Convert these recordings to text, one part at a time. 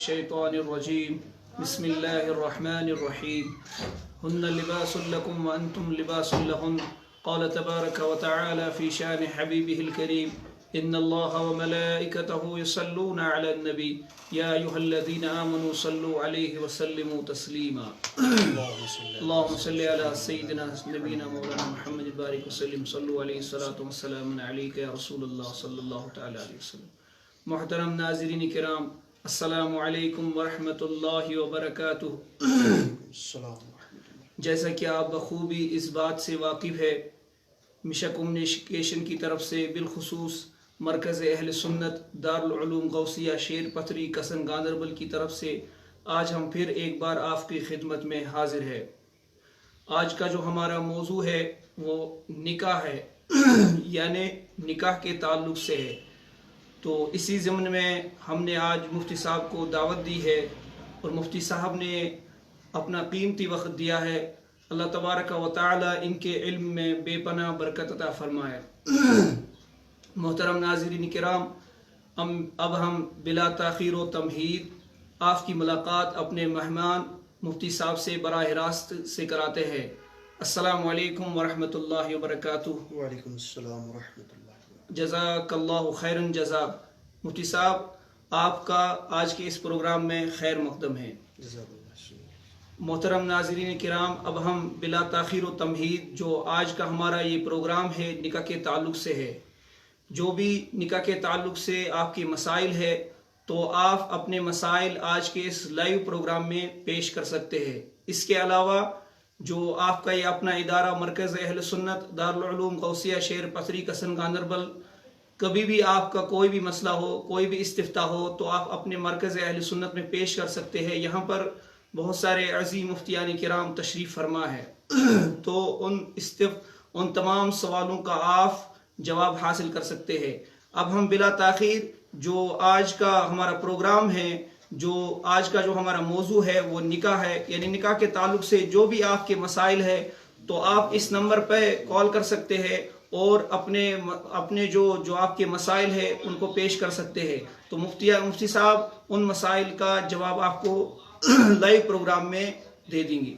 الشيطان الرجيم بسم الله الرحمن الرحيم هن لباس لكم وأنتم لباس لهن قال تبارك وتعالى في شان حبيبه الكريم إن الله وملائكته يصلون على النبي يا أيها الذين آمنوا صلوا عليه وسلموا تسليما اللهم صل على سيدنا نبينا مولانا محمد البارك وسلم صلوا عليه الصلاة والسلام عليك يا رسول الله صلى الله تعالى عليه وسلم. محترم ناظرین کرام، السلام علیکم ورحمۃ اللہ وبرکاتہ. جیسا کہ آپ بخوبی اس بات سے واقف ہے، مشا کمیونیکیشن کی طرف سے بالخصوص مرکز اہل سنت دارالعلوم غوثیہ شیر پتھری کسن گاندربل کی طرف سے آج ہم پھر ایک بار آپ کی خدمت میں حاضر ہے. آج کا جو ہمارا موضوع ہے وہ نکاح ہے، یعنی نکاح کے تعلق سے ہے. تو اسی ضمن میں ہم نے آج مفتی صاحب کو دعوت دی ہے اور مفتی صاحب نے اپنا قیمتی وقت دیا ہے. اللہ تبارک و تعالی ان کے علم میں بے پناہ برکت عطا فرمائے. محترم ناظرین کرام، اب ہم بلا تاخیر و تمہید آپ کی ملاقات اپنے مہمان مفتی صاحب سے براہ راست سے کراتے ہیں. السلام علیکم ورحمۃ اللہ وبرکاتہ. وعلیکم السلام ورحمۃ اللہ. جزاک اللہ خیرن جزا. مفتی صاحب، آپ کا آج کے اس پروگرام میں خیر مقدم ہے. محترم ناظرین کرام، اب ہم بلا تاخیر و تمہید جو آج کا ہمارا یہ پروگرام ہے نکاح کے تعلق سے ہے. جو بھی نکاح کے تعلق سے آپ کے مسائل ہے تو آپ اپنے مسائل آج کے اس لائیو پروگرام میں پیش کر سکتے ہیں. اس کے علاوہ جو آپ کا یہ اپنا ادارہ مرکز اہل سنت دارالعلوم غوثیہ شیر پتھری کسن گاندربل، کبھی بھی آپ کا کوئی بھی مسئلہ ہو، کوئی بھی استفتاء ہو تو آپ اپنے مرکز اہل سنت میں پیش کر سکتے ہیں. یہاں پر بہت سارے عظیم مفتیان کرام تشریف فرما ہے تو ان تمام سوالوں کا آپ جواب حاصل کر سکتے ہیں. اب ہم بلا تاخیر جو آج کا ہمارا پروگرام ہے، جو آج کا جو ہمارا موضوع ہے وہ نکاح ہے، یعنی نکاح کے تعلق سے جو بھی آپ کے مسائل ہے تو آپ اس نمبر پہ کال کر سکتے ہیں اور اپنے جو آپ کے مسائل ہے ان کو پیش کر سکتے ہیں. تو مفتی صاحب ان مسائل کا جواب آپ کو لائیو پروگرام میں دے دیں گی.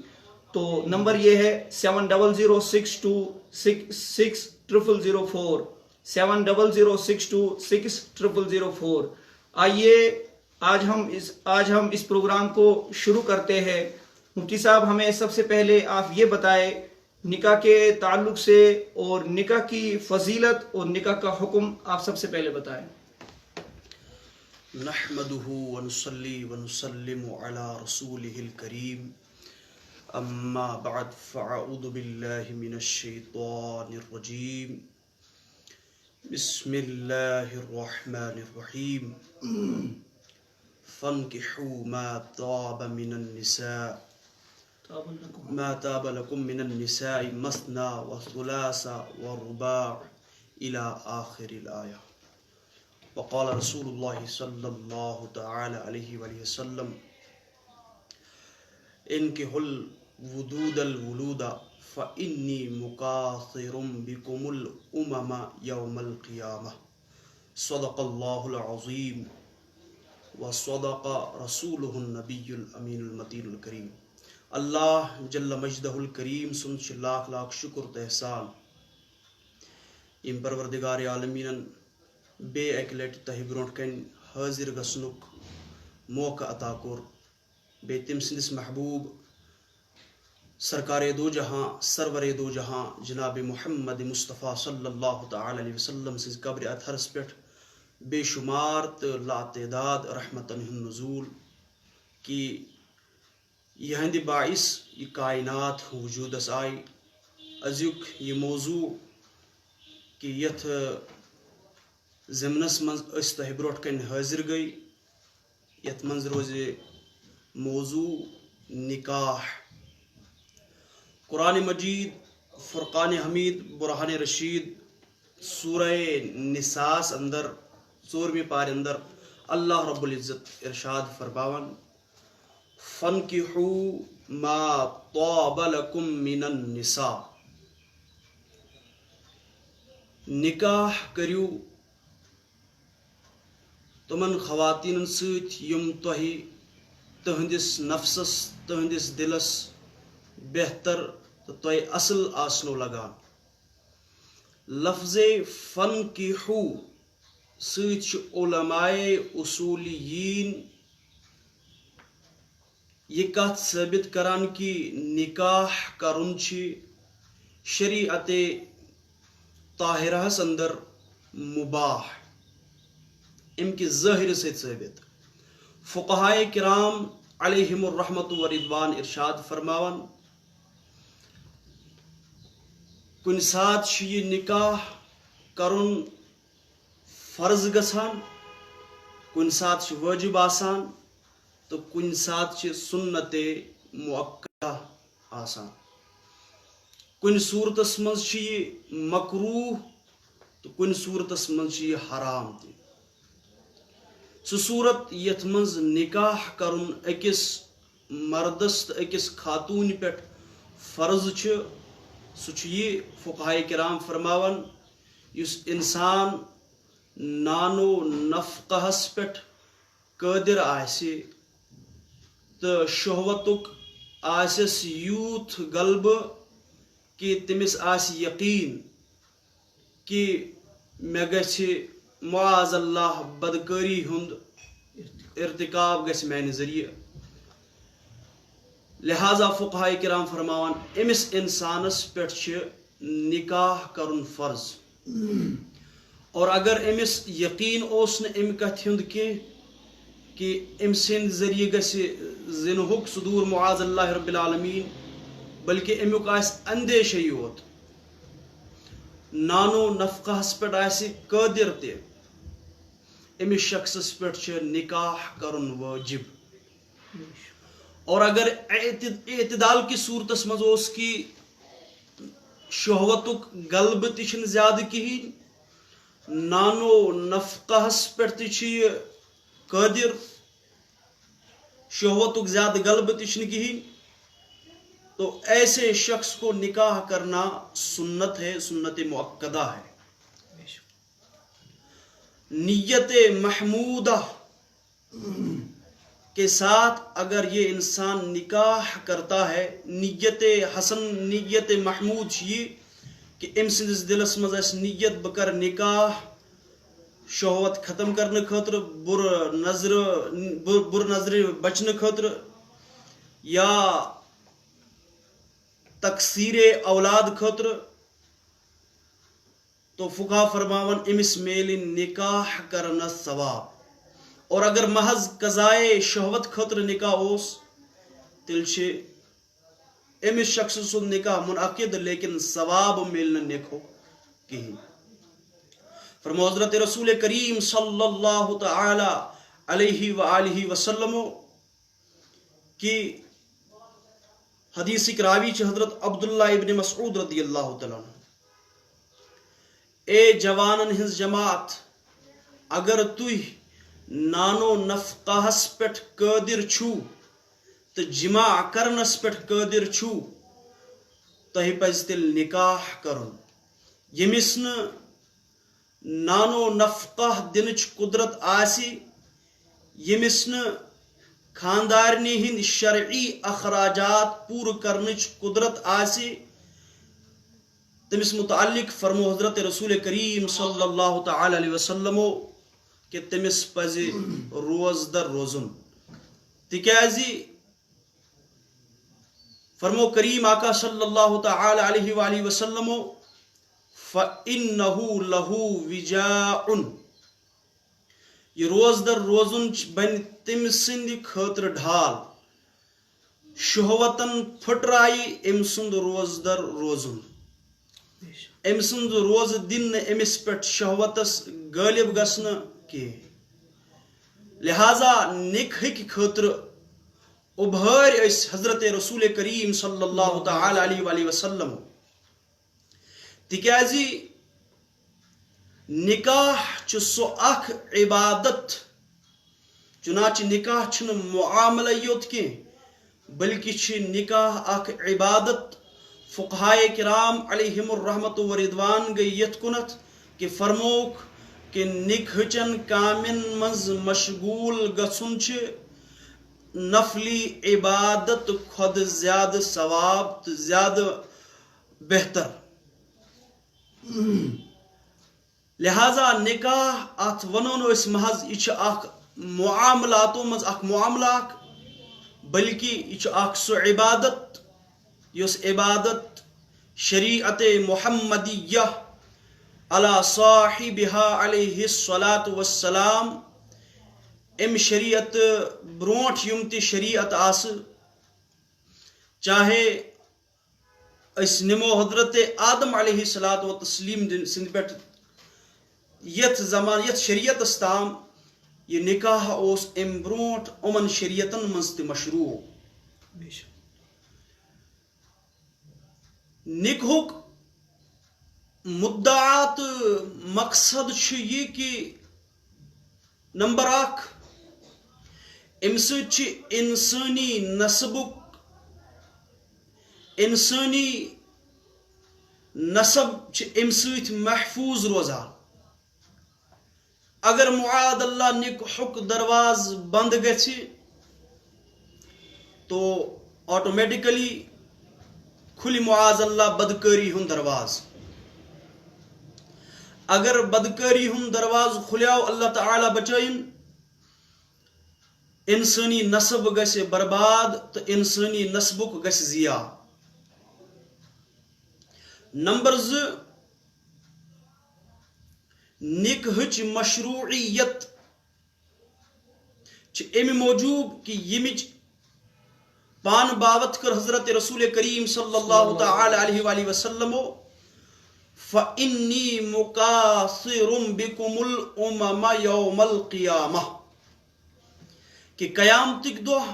تو نمبر یہ ہے 7006266004 7006266004. آئیے آج ہم اس پروگرام کو شروع کرتے ہیں. مفتی صاحب، ہمیں سب سے پہلے آپ یہ بتائیں نکاح کے تعلق سے اور نکاح کی فضیلت اور نکاح کا حکم آپ سب سے پہلے بتائیں. نحمده ونصلي ونسلم على رسوله الكريم اما بعد فاعوذ بالله من الشيطان الرجيم بسم الله الرحمن الرحيم فانكحوا ما طاب لكم من النساء مثنى وثلاث ورباع الى آخر الآية. وقال رسول الله صلى الله تعالى عليه وآله وسلم انكحوا الودود الولود فإني مكاثر بكم الأمم يوم القيامة. صدق الله العظيم وصدق رسوله النبي الأمين المتين الكريم. اللہ جل مجدہ الکریم سنچ لاکھ لاکھ شکر تحسان یم پروردگار عالمین بے اکہ لٹہ تہ برونٹ کن حاضر گژھنک موقع عطا کور، بے تم سندس محبوب سرکار دو جہاں سرور دو جہاں جناب محمد مصطفیٰ صلی اللہ تعالی علیہ وسلم سز قبر اطہرس پہ بے شمار تو لا تعداد رحمتن ہند نزول کی یہند باعث یہ کائنات وجودس آئی. ازیک یہ موضوع کہ یت ضمنس من اس تہ بروٹ کن حاضر گئی، یت من روز موضوع نکاح. قرآن مجید فرقان حمید برہان رشید سورہ نساء اندر 4ویں پار اندر اللہ رب العزت ارشاد فرماون فَانْكِحُوا مَا طَابَ لَكُم مِّنَ النِّسَاءِ. نکاح کریو تمن خواتین ست یم تہ تہندس نفسس تہندس دلس بہتر تو تہ اصل آسنو لگان. لفظ فن کی ہو سۭتۍ چھُ علماء اصولیین یہ کت ثابت کران کہ نکاح کرن چھ شریعت طاہرہس اندر مباح ام کہ ظاہر سے ثابت. فقہائے کرام علیہم الرحمۃ ورضوان ارشاد فرماون کن سات یہ نکاح کرن فرض گژھان کن سات واجب آسان تو کن سات سنت مؤکدہ آسان. کن صورتس مز یہ مکروہ تو کن صورتس مز یہ حرام تہ. سہ صورت یت مز نکاح کرن اکس مردس تو اکس خاتون پہ فرض سہ یہ فقہائے کرام فرماون یس انسان نانو نفقہس پہ قادر آسہ تو شہوتک آسس یوت غلبہ کہ تمس آس یقین کہ مے گژھِ معاذ اللہ بدکاری ہند ارتکاب گژھِ میانہ ذریعہ. لہذا فقہائے کرام فرماوان امس انسانس پہ نکاح کرن فرض. اور اگر امس یقین اوس نہ ام کتھ ہند کہ ام سند ذریعہ گژھِ زنہک صدور معاذ اللہ رب العالمین بلکہ امیک آس اندیشہ یوت نانو نفقہس پہ آسہ قادر تہ امس شخصس پہ نکاح کرن واجب. اور اگر اعتدال کی صورتس مز اوس کہ شہوتک غلبہ تہ چھنہ زیادہ کہین نانو نفقہس پہ تہ قادر شہوتک زیادہ غلبہ تہ چھنہ کہین تو ایسے شخص کو نکاح کرنا سنت ہے, سنت مؤکدہ ہے. نیت محمودہ کے ساتھ اگر یہ انسان نکاح کرتا ہے نیت حسن نیت محمود یہ کہ ام سندس دلس مز نیت بہ کر نکاح شہوت ختم کرنے خاطر بر نظر بچنے خاطر یا تقصیر اولاد خاطر تو فقہا فرماون امس میل نکاح کرنا ثواب. اور اگر محض قضائے شہوت خاطر نکاح اوس تیل امس شخص سن نکاح منعقد لیکن ثواب ملنا نیکو کہین. فرمو حضرت رسول کریم صلی اللہ تعالی علیہ وآلہ وسلم کی حدیث راوی حضرت عبداللہ ابن مسعود رضی اللہ تعالیٰ عنہ اے جوانن ہنز جماعت اگر تھی نانو نفقہس پہ قادر چھو تو جماع کرنس پہ قادر چھو تہ پز تیل نکاح کرن. یمس نانو نفقہ دنچ قدرت آسی یمس خاندارنی ہند شرعی اخراجات پور کرنچ قدرت آسی تمس متعلق فرمو حضرت رسول کریم صلی اللہ تعالی علیہ وسلم کہ تمس پز روز در روزن تکیازی فرمو کریم آقا صلی اللہ تعالی علیہ وآلہ وسلم فَإِنَّهُ لَهُ وِجَاءٌ یہ روز در روزن بن تم سند خاطر ڈھال شہوتن پھٹرائی ام سند روز در روزن ام سند روز دن امس پہ شہوتس غالب گھن کی. لہذا نکاح خاطر ابھار اس حضرت رسول کریم صلی اللہ تعالی علیہ وآلہ وسلم تکیازی نکاح سو اخ عبادت چنانچہ نکاح چھ معاملہ یوت کی بلکہ چھ نکاح اخ عبادت. فقہائے کرام علیہم الرحمۃ ورضوان گئی یت کنت کہ فرموک کہ نکاح چن کامن مز مشغول گھن نفلی عبادت خود زیادہ ثواب تو زیادہ بہتر. لہذا نکاح ات ونو اس محض یہ اخ معاملاتوں مز اخ معاملہ بلکہ یہ اخ سو عبادت یس عبادت شریعت محمدیہ علی صاحبها علیہ الصلاۃ والسلام ام شریعت برونٹ یم تی شریعت آس چاہے اس نمو حضرت آدم علیہ الصلاۃ والتسلیم سند پہ یت زمان یت شریعت تام یہ نکاح اوس ام برونٹ امن شریعتن مز تی مشروع. نکاحک مدعات مقصد یہ کہ نمبر 1 ام سۭتۍ انسانی نسبک انسانی نسب ام سۭتۍ محفوظ روزان. اگر معاذ اللہ نکاحک درواز بند گژھِ تو آٹومیٹکلی کھلہِ معاذ اللہ بدکاری ہُنٛد درواز. اگر بدکاری ہُنٛد درواز کھلیو اللہ تعالیٰ بچائن انسانی نسب گژھِ برباد تو انسانی نسبک گژھِ ضیا. نمبر 2 نکاحٕچ مشروعیت امہِ موجوب کہ یمِچ پان باوت کر حضرت رسول کریم صلی اللہ تعالی علیہ وآلہ وسلم فإنی مکاثر بکم الامم یوم القیامہ کہ قیامتک دہ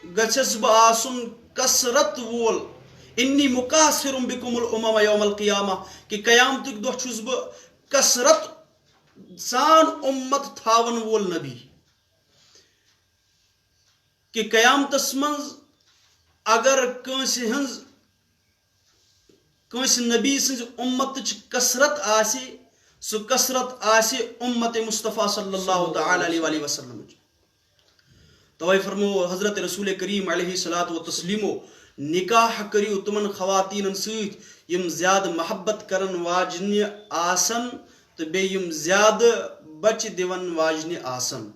گھس بہ آسن کثرت وول. انی مکاثر بکم الامم یوم القیامہ کہ قیامتک دہ چھس بہ کثرت سان امت تھاون وول نبی. کہ قیامتس منز اگر کنس نبی سنز امت کثرت آسے سو کثرت آسے امت مصطفیٰ صلی اللہ تعالی علیہ وآلہ وسلم. توے فرمو حضرت رسول کریم علیہ الصلاۃ والتسلیم نکاح کریو تمن خواتین سۭتۍ یم زیادہ محبت کرن واجنہ آسن تو بے یم زیادہ بچ دیون واجنہ آسن.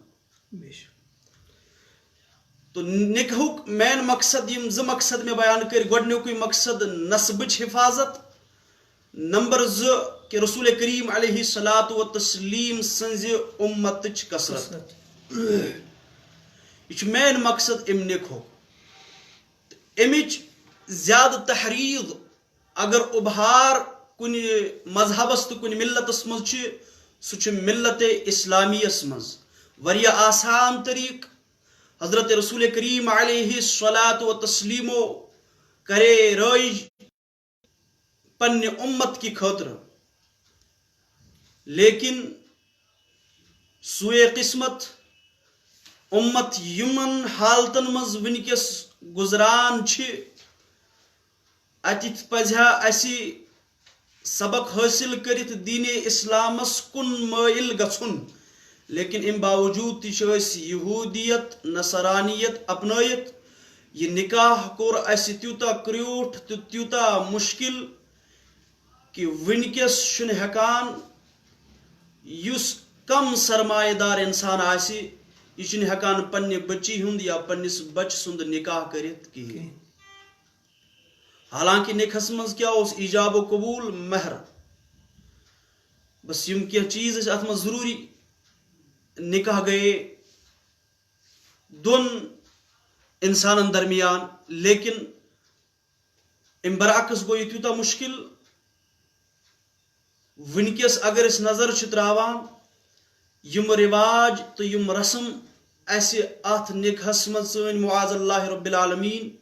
تو نکاحک مین مقصد یم ز مقصد میں بیان کر گۄڈنیُکُے مقصد نسبچ حفاظت. نمبر 2 کہ رسول کریم علیہ الصلاۃ والتسلیم سنز امتچ کثرت. یہ مین مقصد ام نکاحک. امچ زیادہ تحریض اگر ابہار کن مذہبس تو کن ملتس مز سہ ملت اسلامیس مز واریاہ آسان طریق. حضرت رسول کریم علیہ الصلاۃ والتسلیم کرے رائج پنہ امت کی خاطر لیکن سوئے قسمت امت یمن حالتن مز ونکس گزران اتت پزہا اسی سبق حاصل کرت دین اسلامس کن مائل گھن. لیکن ام باوجود یہودیت نصرانیت اپنائت یہ نکاح کور اس تیوتا کریوٹ تو تیوتا مشکل کہ ونکس چھن ہیکان یس کم سرمایہ دار انسان آسی یہ چھن ہیکان پنہ بچی ہند یا پنس بچ سند نکاح کرت کہین. حالانکہ نکاحس مز کیا اس ایجاب و قبول مہر بس یم کیا چیز ات مز ضروری. نکاح گئے دون انسان درمیان لیکن ام برعکس گو یہ تیوتا مشکل. ونکس اگر اس نظر تراوان یم رواج تو یم رسم اس ات نکاحس من سن معاذ اللہ رب العالمین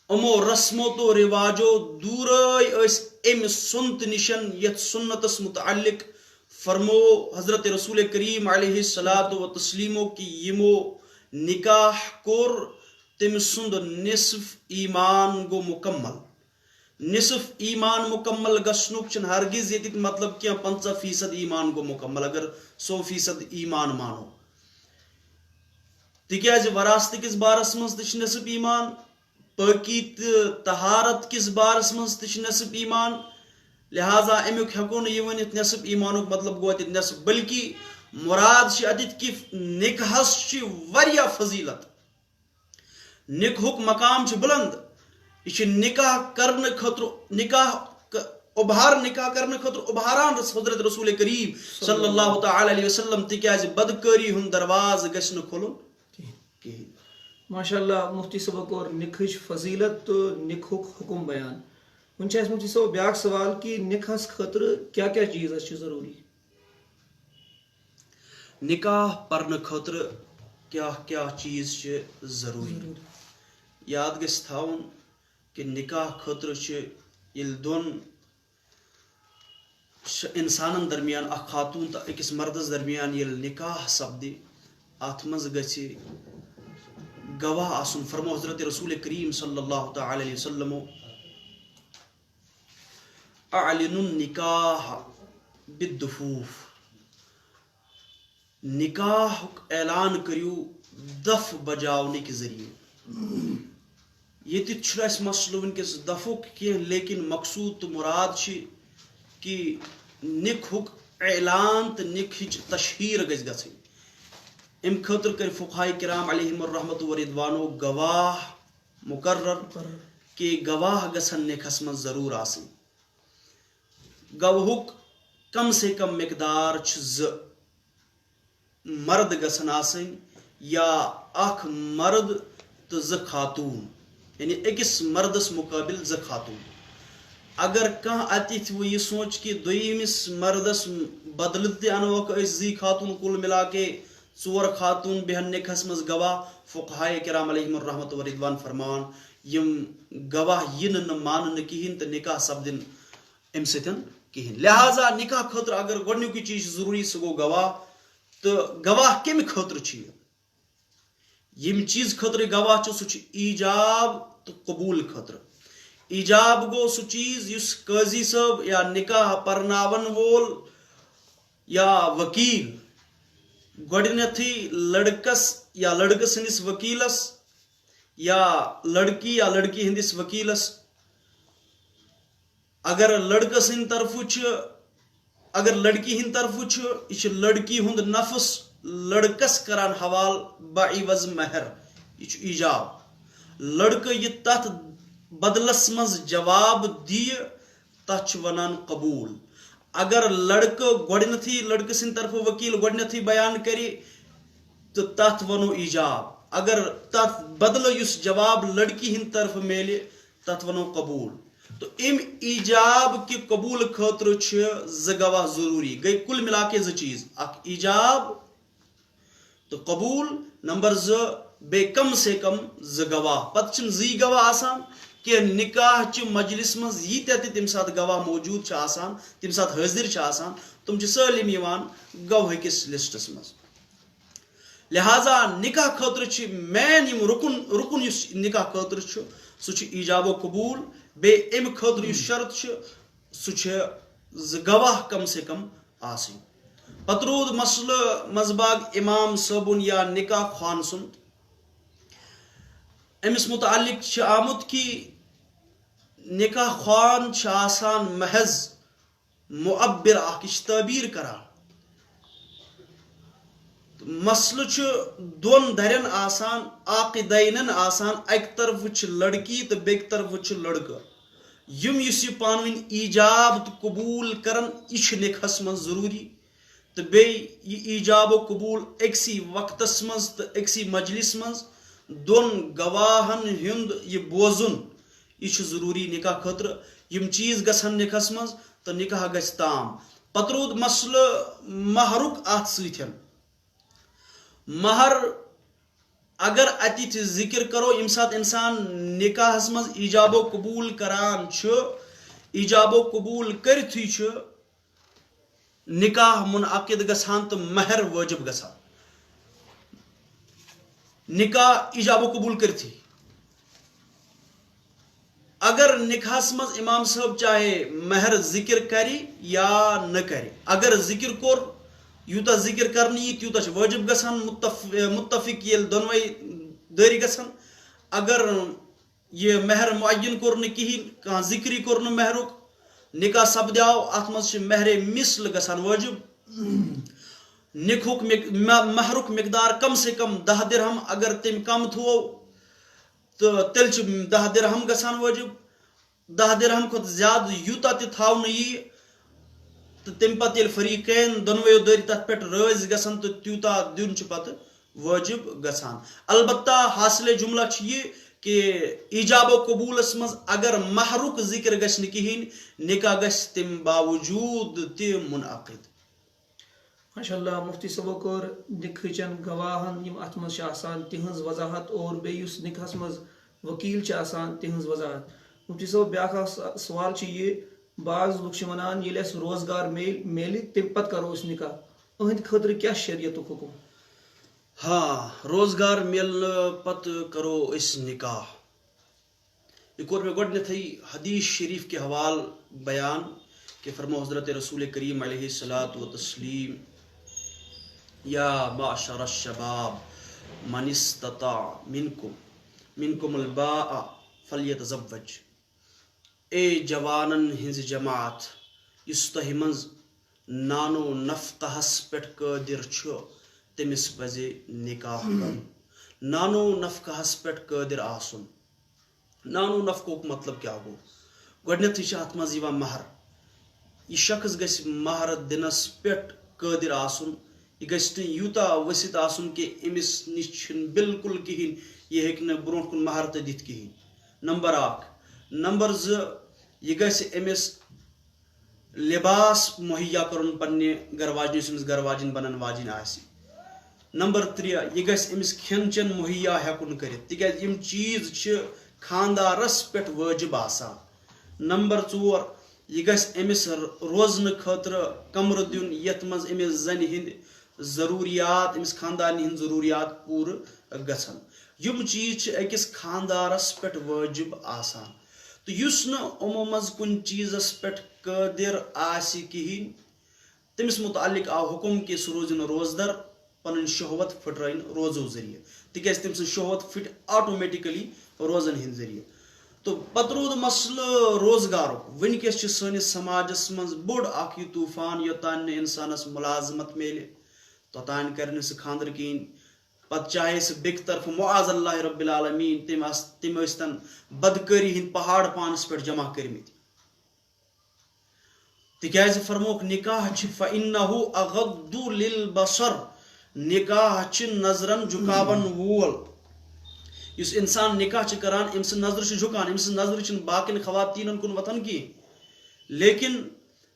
امو رسمو تو رواجو دورے ام سنت نشن یت سنتس متعلق فرمو حضرت رسول کریم علیہ الصلاۃ والتسلیم کی یمو نکاح کور تم سند نصف ایمان گو مکمل. نصف ایمان مکمل گسنک چن ہرگز یہ مطلب کیا 50% ایمان گو مکمل اگر 100% ایمان مانو تکیاز وراثت کس بارس مز تہ نصف ایمان پاکی طہارت کس بارس مز تہ نصف ایمان لہذا امیک ہیکو یہ ونت نصف ایمانک مطلب گو ات نصف بلکہ مراد اتت کہ نکاحس واریاہ فضیلت نکاحک مقام بلند یہ نکاح کرنے خاطر نکاح کرنے خاطر ابھاران حضرت رسول کریم صلی اللہ تعالی علیہ وسلم تکیاز بدکاری ہند درواز گھس نہ کھلن کہین. ماشاء اللہ مفتی صبح اور نکاح فضیلت تو نکاحک حکم بیان ون مفتی صاحب بیاکھ سوال کہ نکاحس خاطر کیا کیا چیز ضروری نکاح پرنے خاطر کیا کیا چیز ضروری یاد گژھِ تھاون کہ نکاح خاطر یل دون انسانن درمیان اخ خاتون تو اکس مردس درمیان یل نکاح سپدِ ات مز گژھِ گواہ آسن. فرمو حضرت رسول کریم صلی اللہ تعالی علیہ وسلم اعلنوا النکاح بالدفوف نکاح اعلان کریو دف بجاؤنک ذریعہ. یہ مسئلہ ونکس دفک کی لیکن مقصود تو مراد کہ نکاحک اعلان تو نکاحچ تشہیر گژھِ گژھٕنۍ. ام خاطر کر فقہاء کرام علیہم الرحمۃ ورضوانو گواہ مقرر کہ گواہ گژھن نکاحس من ضرور آسن. گواہک کم سے کم مقدار مرد گژھن آسن یا اخ مرد تو خاتون یعنی اکس مردس مقابل خاتون. اگر کھانا اتھ وہ یہ سوچ کہ دویمس مردس بدل تہ انوک زی خاتون کل ملا کے ژور خاتون بہن نکاحس مز گواہ فقہاء کرام علیہم الرحمۃ ورضوان فرمان یم گواہ ین نہ مان کہین تو نکاح سپدن ام ستن کہین. لہذا نکاح خاطر اگر گۄڈنیُکُے چیز ضروری سہ گو گواہ تو گواہ کمہ خاطر یم چیز خاطر گواہ سہ ایجاب تو قبول خاطر. ایجاب گو سہ چیز یس قاضی صاحب یا نکاح پرناون وول یا وکیل گۄڈنیتھٕے لڑکس یا لڑکہ سندس وکیلس یا لڑکی ہندس وکیلس اگر لڑکہ سند طرف اگر لڑکی ہند طرف یہ لڑکی ہند نفس لڑکس کران حوال بعوض مہر یہ ایجاب. لڑکہ یہ تت بدلس مز جواب دی تت ونان قبول. اگر لڑکہ گۄڈنیتھٕے لڑکہ سند طرف وکیل گۄڈنیتھٕے بیان کرِ تو تت ونو ایجاب. اگر تت بدلہ یس جواب لڑکی ہند طرف میلہ تت ونو قبول. تو ام ایجاب کہ قبول خاطر زٕ گواہ ضروری گئی کل ملا کے زٕ چیز اخ ایجاب تو قبول نمبر زٕ بیٚیہِ کم سے کم زٕ گواہ. پتہ چھنہٕ زی گواہ آسان کہ نکاح چہ مجلس مز ییتیاہ تہ تمہ سات گواہ موجود چھ آسان تمہ سات حاضر چھ آسان تم چھ سٲلم یوان گواہ کس لسٹس مز. لہذا نکاح خاطر چھ مین یم رکن یس نکاح خاطر چھ سہ چھ ایجاب و قبول. بیٚیہِ امہ خاطر یس شرط چھ سہ چھ زٕ گواہ کم سے کم آسن. پتہ روٗد مسئلہ مذباغ امام صٲبُن یا نکاح خوان سُنٛد. امس متعلق چھ آمت کہ نکاح خوان چھ آسان محض معبر اخ یہ تعبیر کران. مسئلہ چھ دون درین آسان عاقدینن آسان اک طرف چھ لڑکی تو بیک طرف چھ لڑکہ یم یس یہ پانوین ایجاب تو قبول کرن یہ نکاحس من ضروری. تو بیٚیہِ یہ ایجاب و قبول اکسی وقتس مز تو اکسی مجلس مز دون گواہن ہند یہ بوزن یہ ضروری نکاح خاطر. یم چیز گژھن نکاحس مز تو نکاح گژھِ تام. پتہ روٗد مسئلہ مہرک ات سۭتۍ. مہر اگر اتھ ذکر کرو یم سات انسان نکاحس مز ایجاب و قبول کران ایجاب و قبول کرتھی نکاح منعقد گژھان تو مہر واجب گژھان. نکاح ایجاب و قبول کرتھی اگر نکاحس مز امام صاحب چاہے مہر ذکر کری یا نہ کری. اگر ذکر کور یوتا ذکر کرنے یہ تیوتا واجب گژھان متفق یل دونوے دٲری گژھان. اگر یہ مہر معین کور نہ کہین کانٛہہ ذکری کور نہ مہرک نکاح سپدیو ات مز مہر مثل گژھان واجب. نکاحُک مہرک مقدار کم سے کم 10 درہم اگر تم کم تھو تو تیل 10 درہم گژھان واجب. 10 درہم کھت زیادہ یوتا تہ تھاونہ یی تو تم پتہ یل فریقین دونویو دٲری تتھ پہ رٲضۍ گژھان تو تیوتا دیُن چھ پتہ واجب گژھان. البتہ حاصل جملہ چھ یہ کہ ایجاب و قبولس مز اگر مہرک ذکر گژھِ نہ کہین نکاح گژھِ تم باوجود تہ منعقد. ماشاء اللہ مفتی صبو کور نکاحچن گواہن یم ات مز آسان تہذ وضاحت اور بیس نکاحس مز وکیل آسان تہذ وضاحت. مفتی صاحب بیاکھ سوال چھ یہ بعض لوگ ونان یل اس روزگار میلہِ تم پتہ کرو اس نکاح اہند خاطر کیا شریعتک حکم؟ ہاں روزگار ملنے پتہ کرو اس نکاح. یہ کور میں گۄڈنیتھٕے حدیث شریف کے حوال بیان کہ فرمو حضرت رسول کریم علیہ الصلوۃ والتسلیم یا معشر الشباب من استطاع منکم الباء فلیتزوج. اے جوانن ہنز جماعت اس تہ منز نانو نفقہس پٮ۪ٹھ قٲدر چھُ تمس پزِ نکاح کرُن. نانو نفقہس پٮ۪ٹھ قٲدر آسُن. نانو نفقُک مطلب کیا گوٚو؟ گۄڈنیتھٕے چھِ اتھ منٛز یِوان مہر. یہ شخص گژھِ مہر دِنس پٮ۪ٹھ قٲدر آسُن. یہ گژھِ نہٕ یوٗتاہ ؤسِتھ آسُن کہ أمِس نِش چھُنہٕ بالکل کہیٖنۍ یہ ہیٚکہِ نہٕ برونٛٹھ کُن مہر تہِ دِتھ کہیٖنۍ. نمبر 1. نمبر 2 یہ گژھِ أمِس لباس مہیا کرُن پننہِ گھر واجنہِ یُس أمِس گھر واجِنۍ بنن واجِنۍ آسہِ. نمبر 3 یہ گژھِ أمِس کھٮ۪ن چٮ۪ن مہیا ہٮ۪کُن کٔرِتھ تِکیازِ یِم چیٖز چھِ خاندارس پٮ۪ٹھ وٲجِب آسان. نمبر 4 یہ گژھِ أمِس روزنہٕ خٲطرٕ کمرٕ دیُن یتھ منٛز أمِس زنہِ ہٕنٛدۍ ضروٗریات أمِس خاندارنہِ ہٕنٛدۍ ضروٗریات پوٗرٕ گژھن. یِم چیٖز چھِ أکِس خاندارس پٮ۪ٹھ وٲجِب آسان. تہٕ یُس نہٕ یِمو منٛز کُنہِ چیٖزس پٮ۪ٹھ قٲدر آسہِ کہیٖنۍ تٔمِس متعلق آو حکم کہ سُہ روزِ نہٕ روزدر پنٕنۍ شہوت پھٕٹرٲیِن روزو ذٔریعہٕ تِکیازِ تٔمۍ سٕنٛز شہوت پھٕٹہِ آٹومیٹِکلی روزن ہٕنٛدۍ ذٔریعہٕ. تو پتہٕ روٗد مسلہٕ روزگارُک. وٕنکیٚس چھِ سٲنِس سماجس منٛز بوٚڑ اکھ یہِ طوٗفان یوٚتانۍ نہٕ انسانس مُلازمت میلہِ توٚتانۍ کرِ نہٕ سُہ خاندر کِہیٖنۍ. پتہٕ چاہے سُہ بیٚکہِ طرفہٕ معاذ اللہ رب العالمیٖن تِم ٲسۍتن بدکٲری ہٕنٛدۍ پہاڑ پانس پٮ۪ٹھ جمع کٔرمٕتۍ. تِکیازِ فرموکھ نکاح چھِ فإنه اغض للبصر. نکاح چھِ نظرن جُکاون وول. یُس انسان نکاح چھِ کران أمۍ سٕنٛز نظر چھِ جُکان أمۍ سٕنٛز نظر چھِنہٕ باقین خواتیٖنن کُن وۄتھان کینٛہہ. لیکن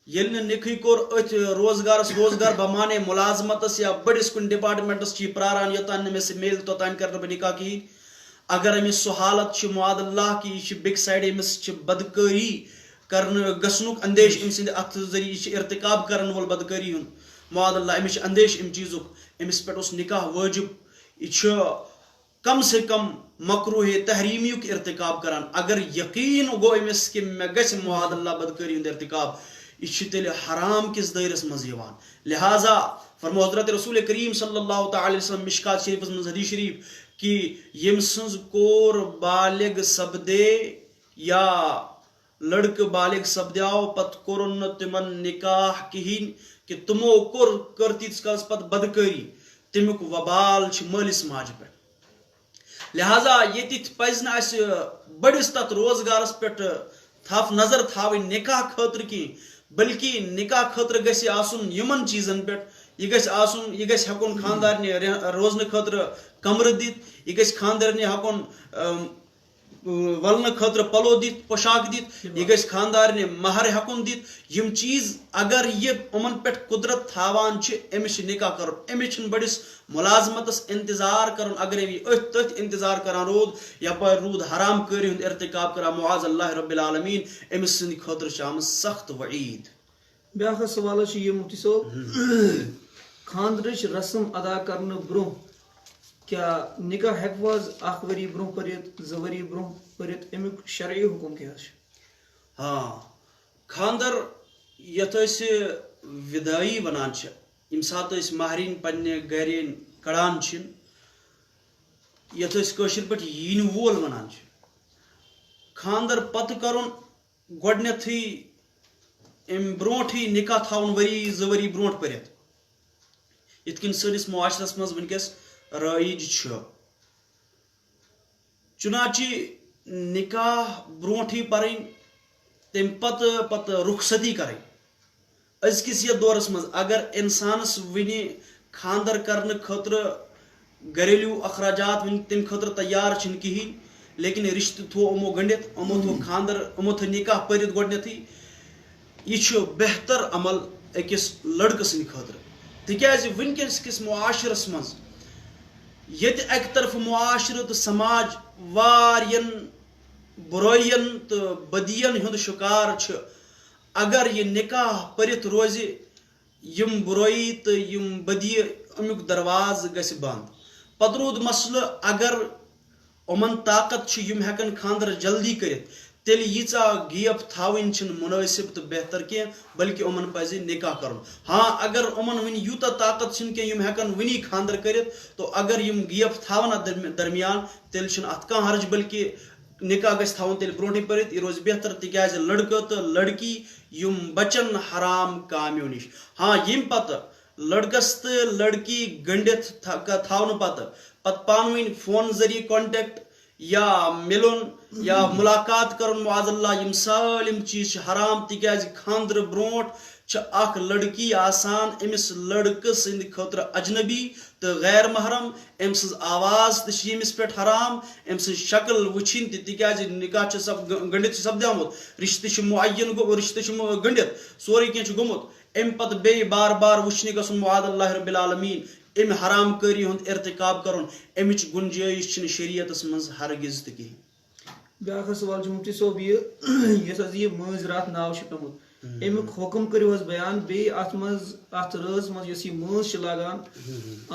ییٚلہِ نہٕ نِکھٕے کوٚر أتھۍ روزگار بمانے مُلازمتس یا بٔڑِس کُنہِ ڈپارٹمنٹس چھِ یہِ پراران یوٚتانۍ نہٕ مےٚ سُہ میلہِ توٚتانۍ کرٕ نہٕ بہٕ نکاح کہیٖنۍ. اگر أمِس سُہ حالت چھِ معاذ اللہ کہ یہِ چھِ بیٚکہِ سایڈٕ أمِس چھِ بدکٲری کرنہٕ گژھنُک اندیش أمۍ سٕنٛدِ اتھٕ ذٔریعہٕ یہِ چھِ ارتقاب کرن وول بدکٲری ہُنٛد معاذ اللہ أمِس چھِ اندیش امہِ چیٖزُک أمِس پٮ۪ٹھ اوس نکاح وٲجب. یہِ چھُ کم سے کم مکروہ تحریمیُک ارتقاب کران. اگر یقین گوٚو أمِس کہ مےٚ گژھِ معاذ اللہ بدکٲری ہُنٛد ارتقاب یہ چھِ تیٚلہِ حرام کِس دٲیرس منٛز یِوان. لہٰذا فرمو حضرت رسول کریم صلی اللہ تعالیٰ علیہ وسلم مشکات شریفس منٛز حدیث شریف کہ ییٚمہِ سٕنٛز کور بالغ سپدے یا لڑکہٕ بالغ سپدیو پتہٕ کوٚرُن نہٕ تِمن نکاح کہیٖنۍ کہ تِمو کٔر تیٖتِس کالس پتہٕ بدکٲری تمیُک وبال چھِ مٲلِس ماجہِ پٮ۪ٹھ. لہٰذا ییٚتِتھ پزِ نہٕ اَسہِ بٔڑِس تتھ روزگارس پٮ۪ٹھ تھپھ نظر تھاوٕنۍ نکاح خٲطرٕ کینٛہہ بلکہ نکاح خٲطرٕ گژھِ آسُن یِمن چیٖزن پٮ۪ٹھ. یہِ گژھِ آسُن یہِ گژھِ ہٮ۪کُن خاندارنہِ روزنہٕ خٲطرٕ کمرٕ دِتھ. یہِ گژھِ خاندارنہِ ہٮ۪کُن ولنہٕ خٲطرٕ پلو دِتھ پوشاک دِتھ. یہِ گژھِ خاندارنہِ مہر ہٮ۪کُن دِتھ. یِم چیٖز اگر یہِ یِمن پٮ۪ٹھ قدرت تھاوان چھِ أمِس چھِ نکاح کرُن. أمِس چھِنہٕ بٔڑِس مُلازمتس انتظار کرُن. اگر أمۍ أتھۍ تٔتھۍ انتظار کران روٗد یپٲرۍ روٗد حرام کٲری ہُنٛد ارتقاب کران معاذ اللہ رب العالمیٖن أمِس سٕنٛدِ خٲطرٕ چھِ آمٕژ سخت وعیٖد. بیاکھ سوال چھُ یہِ مفتی صٲب خاندرٕچ رسم ادا کرنہٕ برونٛہہ کیٛاہ نکاح ہٮ۪کوٕ حظ 1 ؤری برونٛہہ پٔرِتھ 2 ؤری برونٛہہ پٔرِتھ امیُک شرعی حکم کیٛاہ چھُ؟ ہاں خاندر یتھ أسۍ ودٲیی ونان چھِ یم سات مہرین پنہ گرین کڑان یتھ کٲشِر پٲٹھۍ یِنہٕ وول ونان خاندر پتہٕ کرُن گۄڈنیتھٕے امہِ برونٛٹھٕے نکاح تھاوُن ؤری زٕ ؤری برونٛٹھ پٔرِتھ یِتھ کٔنۍ سٲنِس معاشرس منٛز وٕنکیٚس رٲیِج چھُ چُنانچہِ نکاح برونٛٹھٕے پرٕنۍ تمہِ پتہٕ رخصتی کرٕنۍ أزکِس یتھ دورس منٛز اگر انسانس وٕنہِ خاندر کرنہٕ خٲطرٕ گھریلوٗ اخراجات وٕنہِ تمہِ خٲطرٕ تیار چھِنہٕ کِہیٖنۍ لیکن رشتہٕ تھوو یِمو گٔنڈِتھ یِمو تھوو خاندر یِمو تھٲو نکاح پٔرِتھ گۄڈنیتھٕے یہِ چھُ بہتر عمل أکِس لڑکہٕ سٕنٛدِ خٲطرٕ تِکیازِ وٕنکیٚنس کِس معاشرس منٛز ییٚتہِ اکہِ طرفہٕ معاشرٕ تہٕ سماج واریاہن بُرٲیین تہٕ بدین ہُنٛد شِکار چھُ اگر یہِ نکاح پٔرِتھ روزِ یِم بُرٲیی تہٕ یِم بدی امیُک دروازٕ گژھِ بنٛد پتہٕ روٗد مسلہٕ اگر یِمن طاقت چھُ یِم ہٮ۪کن خاندر جلدی کٔرِتھ تیٚلہِ ییٖژاہ گیپ تھاوٕنۍ چھِنہٕ مُنٲسِب تہٕ بہتر کینٛہہ بلکہِ یِمن پزِ نکاح کرُن ہاں اگر یِمن وٕنہِ یوٗتاہ طاقت چھِنہٕ کینٛہہ یِم ہٮ۪کن وٕنی خاندر کٔرِتھ تو اگر یِم گیپ تھاون اتھ درمیان تیٚلہِ چھُنہٕ اتھ کانٛہہ حرج بلکہِ نکاح گژھِ تھاوُن تیٚلہِ برونٛٹھٕے پٔرِتھ یہِ روزِ بہتر تِکیازِ لڑکہٕ تہٕ لڑکی یِم بچن حرام کامیو نِش ہاں ییٚمہِ پتہٕ لڑکس تہٕ لڑکی گٔنڈِتھ تھاونہٕ پتہٕ پانہٕ ؤنۍ فون ذٔریعہٕ کانٹیکٹ یا مِلُن یا مُلاقات کرُن معاذ اللہ یِم سٲلِم چیٖز چھِ حرام تِکیازِ خاندرٕ برونٛٹھ چھِ اکھ لڑکی آسان أمِس لڑکہٕ سٕنٛدِ خٲطرٕ اجنبی تہٕ غیر محرم أمۍ سٕنٛز آواز تہِ چھِ ییٚمِس پٮ۪ٹھ حرام أمۍ سٕنٛز شکل وٕچھِنۍ تہِ تِکیازِ نکاح چھُ گٔنڈِتھ چھُ سپدیومُت رشتہٕ چھُ مُعین رشتہٕ چھُ گٔنڈِتھ سورُے کینٛہہ چھُ گوٚمُت امہِ پتہٕ بیٚیہِ بار بار وٕچھنہِ گژھُن معاذ اللہ رب العالمیٖن امہِ حرام کٲری ہُنٛد ارتقاب کرُن امِچ گُنجٲیش چھِنہٕ شریعتس منٛز ہرگز تہِ کِہیٖنۍ بیاکھ سوال چھُ مفتی صٲب یُس حظ یہِ مٲنٛز راتھ ناو چھُ پیوٚمُت امیُک حُکم کٔرِو حظ بیان بیٚیہِ اتھ منٛز اتھ رٲژ منٛز یۄس یہِ مٲنٛز چھِ لاگان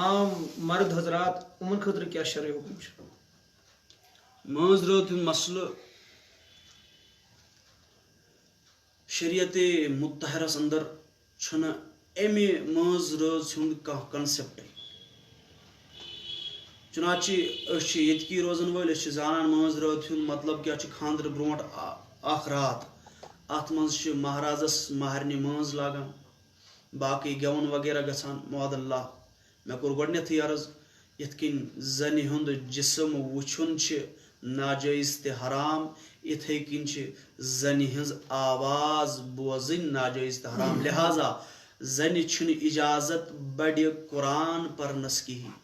عام مرد حضرات یِمن خٲطرٕ کیاہ شرعی حُکم چھُ مٲنٛز رٲژ ہُنٛد مسلہٕ شریعتِ مُتحرس انٛدر چھُنہٕ امہِ مٲنٛز رٲژ ہُنٛد کانٛہہ کنسیپٹے چُنانچہِ أسۍ چھِ ییٚتکی روزن وٲلۍ أسۍ چھِ زانان مٲنٛز رٲژ ہُنٛد مطلب کیاہ چھُ خاندرٕ برونٛٹھ اکھ راتھ اتھ منٛز چھِ مہرازس مہرنہِ مٲنٛز لاگان باقٕے گٮ۪وُن وغیرہ گژھان معاذ اللہ مےٚ کوٚر گۄڈنیتھٕے عرض یِتھ کٔنۍ زنہِ ہُنٛد جسم وٕچھُن چھِ ناجٲیز تہِ حرام یِتھے کٔنۍ چھِ زنہِ ہٕنٛز آواز بوزٕنۍ ناجٲیز تہِ حرام لہٰذا زنہِ چھُنہٕ اجازت بڑِ قرآن پرنس کِہیٖنۍ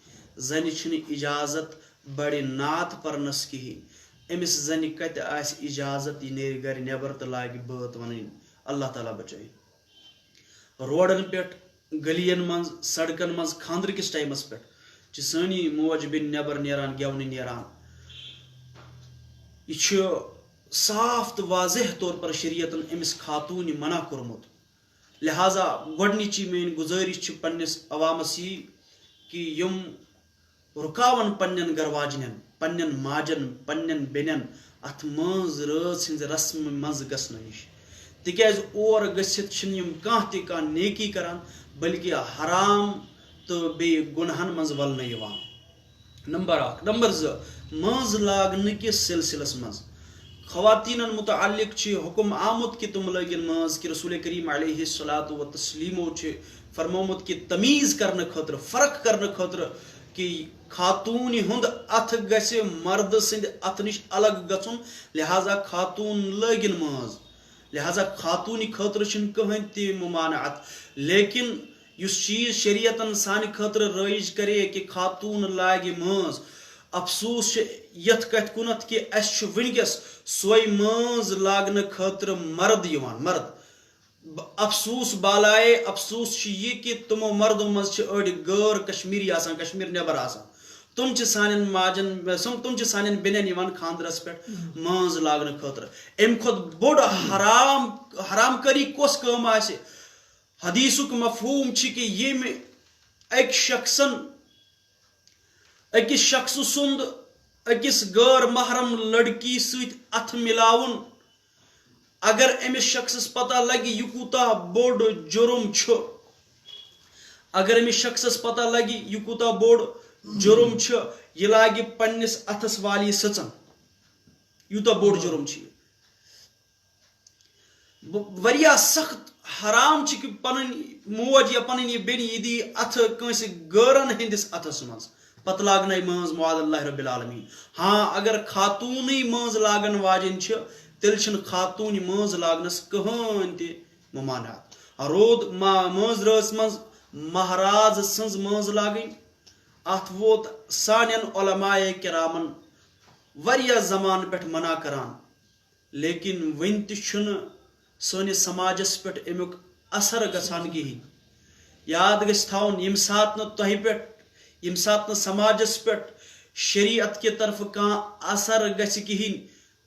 زنہِ چھُنہٕ اجازت بڑِ نعت پرنس کِہیٖنۍ أمِس زنہِ کتہِ آسہِ اجازت یہِ نیرِ گرِ نٮ۪بر تہٕ لاگہِ بٲتھ ونٕنۍ اللہ تعالیٰ بچٲیِن روڈن پٮ۪ٹھ گلین منٛز سڑکن منٛز خاندرٕ کِس ٹایمس پٮ۪ٹھ چھِ سٲنی موج بیٚنہِ نٮ۪بر نیران گٮ۪ونہِ نیران یہِ چھُ صاف تہٕ واضح طور پر شریعتن أمِس خاتوٗنہِ منع کوٚرمُت لہٰذا گۄڈنِچی میٲنۍ گُزٲرِش چھِ پننِس عوامس یی کہِ یِم رُکاون پننٮ۪ن گھر واجنٮ۪ن پننٮ۪ن ماجن پننٮ۪ن بیٚنٮ۪ن اتھ مٲنٛز رٲژ ہٕنٛزِ رسمہِ منٛز گژھنہٕ نِش تِکیازِ اور گٔژھِتھ چھِنہٕ یِم کانٛہہ نیکی کران بلکہِ حرام تہٕ بیٚیہِ گُنہن منٛز ولنہٕ یِوان نمبر اکھ نمبر زٕ مٲنٛز لاگنہٕ کِس سلسلس منٛز خواتیٖنن مُتعلق چھُ حُکم آمُت کہِ تِم لٲگِن مٲنٛز کہِ رسول کریم علیہ الصلاۃ وتسلیمو چھُ فرمومُت کہِ تمیٖز کرنہٕ خٲطرٕ فرق کرنہٕ خٲطرٕ کہِ خاتوٗنہِ ہُنٛد اَتھٕ گژھِ مردٕ سٕنٛدِ اَتھٕ نِش الگ گژھُن لہٰذا خاتوٗن لٲگِن مٲنٛز لہٰذا خاتوٗنہِ خٲطرٕ چھُنہٕ کٕہٕنۍ تہِ ممانعت لیکن یُس چیٖز شریعتن سانہِ خٲطرٕ رٲیِج کرے کہِ خاتوٗن لاگہِ مٲنٛز افسوٗس چھُ یتھ کتھِ کُنتھ کہِ اسہِ چھُ وٕنکیٚس سۄے مٲنٛز لاگنہٕ خٲطرٕ مرد یِوان مرد افسوٗس بالایے افسوٗس چھُ یہِ کہِ تِمو مردو منٛز چھِ أڑۍ غٲر کشمیٖری آسان کشمیٖر نٮ۪بر آسان تِم چھِ سانٮ۪ن ماجن تِم چھِ سانٮ۪ن بیٚنٮ۪ن یِوان خاندرس پٮ۪ٹھ مٲنٛز لاگنہٕ خٲطرٕ امہِ کھۄتہٕ بوٚڑ حرام کٲری کۄس کٲم آسہِ حدیثُک مفہوٗم چھِ کہِ ییٚمہِ أکِس شخصہٕ سُنٛد أکِس غٲر محرم لڑکی سۭتۍ اَتھٕ مِلاوُن اگر أمِس شخصس پتہ لگہِ یہِ کوٗتاہ بوٚڑ جُرم چھُ اگر أمس شخصس پتہ لگی یہ کوتا بوڑ جرم چھ یہ لاگہِ پننس اتھس والی سٕژن یوٗتاہ بوڑ جرم چھ واریاہ سخت حرام چھ کہ پنن موج یا پنن یہ بیٚنہِ یہِ دی اتھ کٲنٛسہِ غٲرن ہٕنٛدِس اتھس منٛز پتہٕ لاگناے مٲنٛز معاذ اللہ رب العالمین. ہاں اگر خاتوٗنٕے مٲنٛز لاگن واجٮ۪ن چھِ تیٚلہِ چھنہٕ خاتوٗنہِ مٲنٛز لاگنس کٕہٕنۍ تہِ ممانعت. روٗد مٲنٛز رٲژ منٛز مہراز سٕنٛز مٲنٛز لاگٕنۍ اتھ ووت سانٮ۪ن علماء کرامن واریاہ زمانہٕ پٮ۪ٹھ منع کران لیکن وُنہِ تہِ چھُنہٕ سٲنِس سماجس پٮ۪ٹھ امیُک اثر گژھان کِہیٖنۍ. یاد گژھِ تھاوُن ییٚمہِ ساتہٕ نہٕ تۄہہِ پٮ۪ٹھ ییٚمہِ ساتہٕ نہٕ سماجس پٮ۪ٹھ شریعت کہِ طرفہٕ کانٛہہ اثر گژھِ کِہیٖنۍ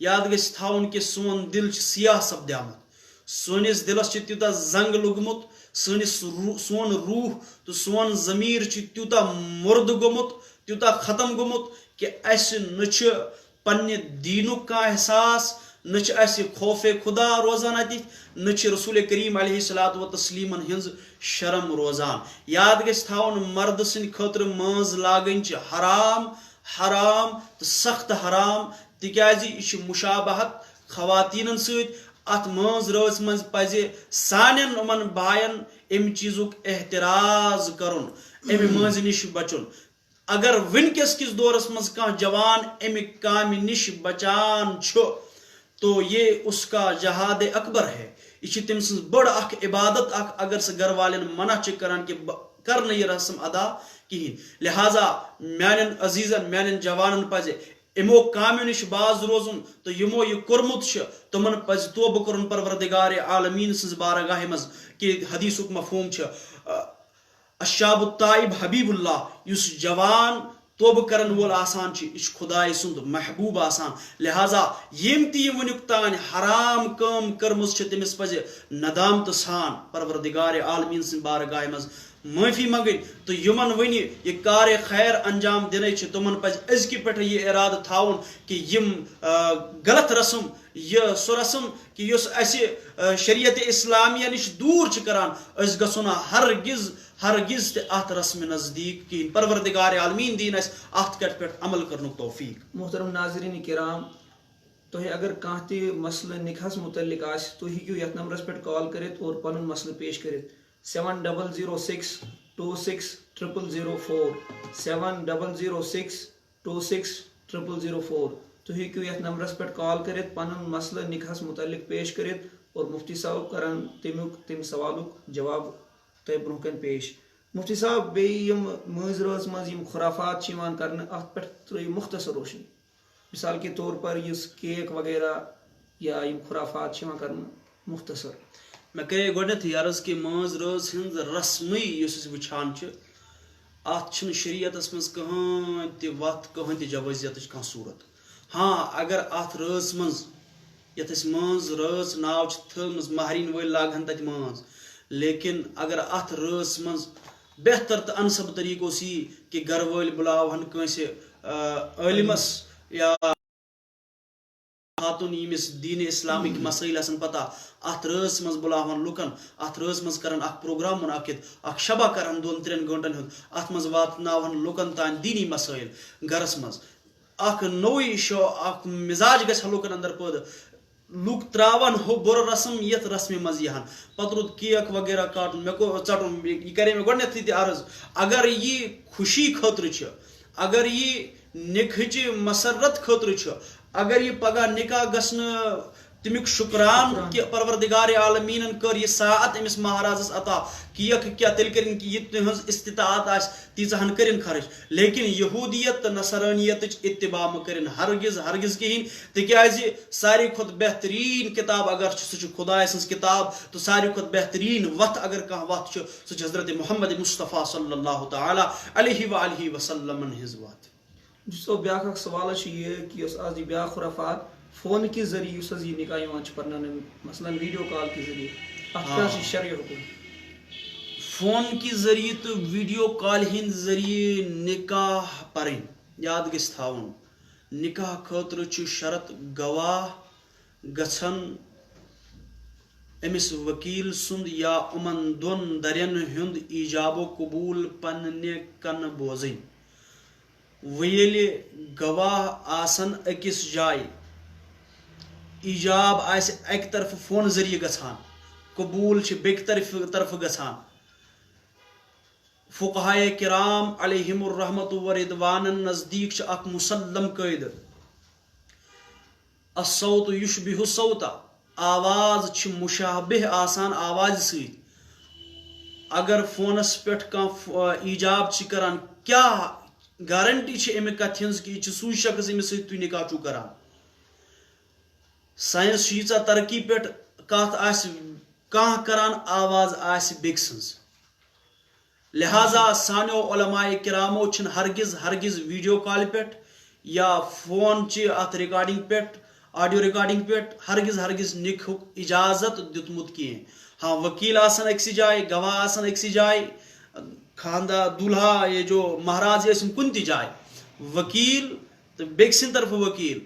یاد گژھِ تھاوُن کہِ سون دل چھُ سیاہ سپدیومُت. سٲنِس دلس چھُ تیوٗتاہ زنگ لوٚگمُت سون روح تہٕ سون ضمیٖر چھُ تیوٗتاہ مُردٕ گوٚمُت تیوٗتاہ ختم گوٚمُت کہ اسہِ نہ چھُ پننہِ دیٖنُک کانٛہہ احساس نہ چھُ اسہِ خوفے خدا روزان اتِتھ نہ چھُ رسول کریم علیہ الصلوۃ والتسلیمن ہٕنٛز شرم روزان. یاد گژھِ تھاوُن مرد سٕنٛدِ خٲطرٕ مٲنٛز لاگٕنۍ چھِ حرام حرام تہٕ سخت حرام تِکیازِ یہِ چھُ مشابہت خواتیٖنن سۭتۍ. اتھ مٲنٛز رٲژ منٛز پزِ سانٮ۪ن یِمن بایَن امہِ چیٖزُک احتراز کرُن امہِ مٲنٛزِ نِش بچُن. اگر وٕنکیٚس کِس دورس منٛز کانٛہہ جوان امہِ کامہِ نِش بچان چھُ تو یہ اس کا جہاد اکبر ہے. یہ چھِ تٔمۍ سٕنٛز بٔڑ اکھ عبادت اکھ اگر سُہ گھر والٮ۪ن منع چھِ کران کہ کر نہٕ یہِ رسم ادا کہیٖنۍ. لہذا میانٮ۪ن عزیٖزن میانٮ۪ن جوانن پزِ یِمو کامیو نِش باز روزُن تہٕ یِمو یہِ کوٚرمُت چھُ تِمن پزِ توبہٕ کرُن پروردگار عالمیٖن سٕنٛز بارگاہہِ منٛز کہ حدیثُک مفہوم چھُ الشاب الطائب حبیب اللہ. یُس جوان توبہٕ کرن وول آسان چھُ یہِ چھُ خداے سُنٛد محبوٗب آسان. لہذا ییٚمۍ تہِ یہِ وُنیُک تانۍ حرام کٲم کٔرمٕژ چھِ تٔمِس پزِ ندامتہٕ سان پروردگار عالمیٖن سٕنٛدِ بارگاہہِ منٛز معٲفی منٛگٕنۍ تہٕ یِمن وۄنۍ یہِ کارِ خیر انجام دِنٕے چھِ تِمن پزِ أزکہِ پٮ۪ٹھے یہِ ارادٕ تھاوُن کہ یِم غلط رسم یہِ سُہ رسم کہ یُس اسہِ شریعت اسلامیہ نِش دوٗر چھِ کران أسۍ گژھو نہٕ ہرگز تہِ اتھ رسمہِ نزدیٖک کِہیٖنۍ. پروردگار عالمیٖن دِیِن اسہِ اتھ کتھ پٮ۪ٹھ عمل کرنُک توفیٖق. محترم ناظرین کرام تۄہہِ اگر کانٛہہ تہِ مسلہٕ نِکاحس متعلق آسہِ تُہۍ ہیٚکِو یتھ نمبرس پٮ۪ٹھ کال کٔرِتھ اور پنُن مسلہٕ پیش کٔرِتھ 7006260004 7006260004. تُہۍ ہیٚکِو یتھ نمبرس پٮ۪ٹھ کال کٔرِتھ پنُن مسلہٕ نِکاحس متعلق پیش کٔرِتھ اور مفتی صٲب کرن تمہِ سوالُک جواب تۄہہِ برونٛہہ کَنہِ پیش. مفتی صٲب بیٚیہِ یِم مٲنٛزِ رٲژ منٛز یِم خُرافات چھِ یِوان کرنہٕ اتھ پٮ۪ٹھ ترٲیِو مختصر روشنی. مثال کے طور پر یُس کیک وغیرہ یا یِم خُرافات چھِ یِوان کرنہٕ مختصر. مےٚ کَرے گۄڈنٮ۪تھٕے عرض کہِ مٲنٛز رٲژ ہٕنٛز رسمٕے یُس أسۍ وٕچھان چھِ اتھ چھُنہٕ شریعتس منٛز کٕہٕنۍ تہِ وتھ کٕہٕنۍ تہِ جوٲزیتٕچ کانٛہہ صوٗرت. ہاں اگر اتھ رٲژ منٛز یتھ أسۍ مٲنٛز رٲژ ناو چھِ تھٲومٕژ مہریٖن وٲلۍ لاگہن تتہِ مٲنٛز لیکن اگر اتھ رٲژ منٛز بہتر تہٕ انسب طریٖقہٕ اوس یی کہ گرٕ وٲلۍ بُلاوہن کٲنٛسہِ عٲلمس یا خاتون ییٚمِس دیٖنِ اسلامٕکۍ مسٲیل آسن پتہ اتھ رٲژ منٛز بُلاوہن لُکن اتھ رٲژ منٛز کرن اکھ پروگرام منعقد اکھ شبہ کرن 2-3 گٲنٛٹن ہُنٛد اتھ منٛز واتناوہن لُکن تانۍ دیٖنی مسٲیل گرس منٛز اکھ نوٚوٕے شو اکھ مزاج گژھِ ہا لُکن اندر پٲدٕ. لُکھ تراون ہُہ بُرٕ رسم یتھ رسمہِ منٛز یِہن پتہٕ روٗد کیک وغیرہ کاٹُن مےٚ کوٚر ژٹُن یہِ کرے مےٚ گۄڈنٮ۪تھٕے تہِ عرض اگر یہِ خوشی خٲطرٕ چھِ اگر یہِ نِکاحٕچہِ مسرت خٲطرٕ چھُ اگر یہِ پگہہ نکاح گژھنہٕ تمیُک شُکران کہ پروردگار عالمیٖنن کٔر یہِ ساعت أمِس مہرازس عطا کیک کیٛاہ تیٚلہِ کٔرِنۍ یہِ تِہنٛز استطاعت آسہِ تیٖژاہ ہن کٔرِنۍ خرٕچ لیکن یہوٗدیت تہٕ نصرٲنیتٕچ اتباع مہٕ کٔرِنۍ ہرگز کِہیٖنۍ تِکیازِ ساروی کھۄتہٕ بہتریٖن کِتاب اگر چھِ سُہ چھِ خۄداے سٕنٛز کِتاب تہٕ ساروی کھۄتہٕ بہتریٖن وتھ اگر کانٛہہ وتھ چھُ سُہ چھِ حضرت محمد مصطفیٰ صلی اللہ تعالیٰ علیہ وسلمن ہٕنٛز وتھ. صٲب بیٛاکھ اکھ سوال چھُ یہِ کہِ یۄس آز یہِ بیٛاکھ خُرافات فون کہِ ذٔریعہٕ یُس حظ یہِ نکاح یِوان چھُ پرناونہٕ مثلاً ویٖڈیو کال کہِ ذٔریعہٕ اتھ کیٛاہ چھُ شرعی حُکم؟ فون کہِ ذٔریعہٕ تہٕ ویٖڈیو کالہِ ہٕنٛدِ ذٔریعہٕ نکاح پرٕنۍ یاد گژھِ تھاوُن نکاح خٲطرٕ چھُ شرط گواہ گژھن امس وکیل سند یا امن دون درین ہند ایجاب و قبول پنہ کن بوزن ویل گواہ آسن اکس جائے ایجاب آس اک طرف فون ذریعہ گژھان قبول بیک طرف گژھان فقہائے کرام علیہم الرحمت و رضوان نزدیک اخ مسلم قید الصوت یشبہ الصوت آواز مشابہ آسان آواز سۭتۍ اگر فونس پٮ۪ٹھ کانٛہہ ایجاب کران کیا گارنٹی امہِ کتھ ہٕنٛز کہ یہ سُے شخص أمِس سۭتۍ تُہۍ نکاح چھُو کران ساینس چھُ ییٖژاہ ترقی پٮ۪ٹھ کتھ آسہِ کانٛہہ کران آواز آسہِ بیٚکہِ سٕنٛز لہذا سانیو علماء کرامو چھِنہٕ ہرگز ویڈیو کالہِ پٮ۪ٹھ یا فون چہِ اتھ رِکاڈِنگ پٮ۪ٹھ آڈیو رِکاڈِنگ پٮ۪ٹھ ہرگز نِکہُک اجازت دیُتمُت کِہیٖنۍ ہاں وکیل آسن أکسٕے جایہِ گواہ آسن أکسٕے جایہِ خاندار دولہا یہ جو مہراز ٲسِن کُنہِ تہِ جایہِ وکیل تہٕ بیٚکہِ سٕنٛدِ طرفہٕ وکیل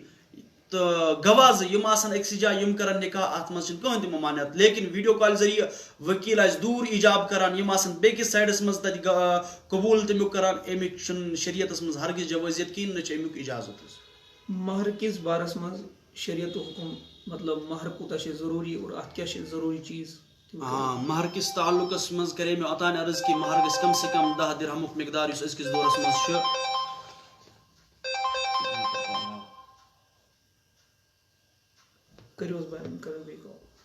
تو گواہ یم آسن أکسٕے جایہِ یم کرن نکاح اتھ منٛز چھنہٕ کٕہٕنۍ تہِ ممانعت لیکن ویڈیو کال ذریعہ وکیل آسہِ دوٗر ایجاب کران یم آسن بیٚکِس سایڈس منٛز تتہِ قبوٗل تمیُک کران امیُک چھُنہٕ شریعتس منٛز ہرگز جوٲزیت کِہیٖنۍ نہ چھُ امیُک اجازت مہر کس بارس منٛز شریعت حکم مطلب مہر کوٗتاہ چھُ ضروٗری اور اتھ کیاہ چھُ ضروٗری چیٖز ہاں مہر کس تعلقس منٛز کرے مےٚ اوٚتانۍ عرض کہ مہر گژھِ کم سے کم 10 درہمُک مقدار یُس أزکِس دورس منٛز چھُ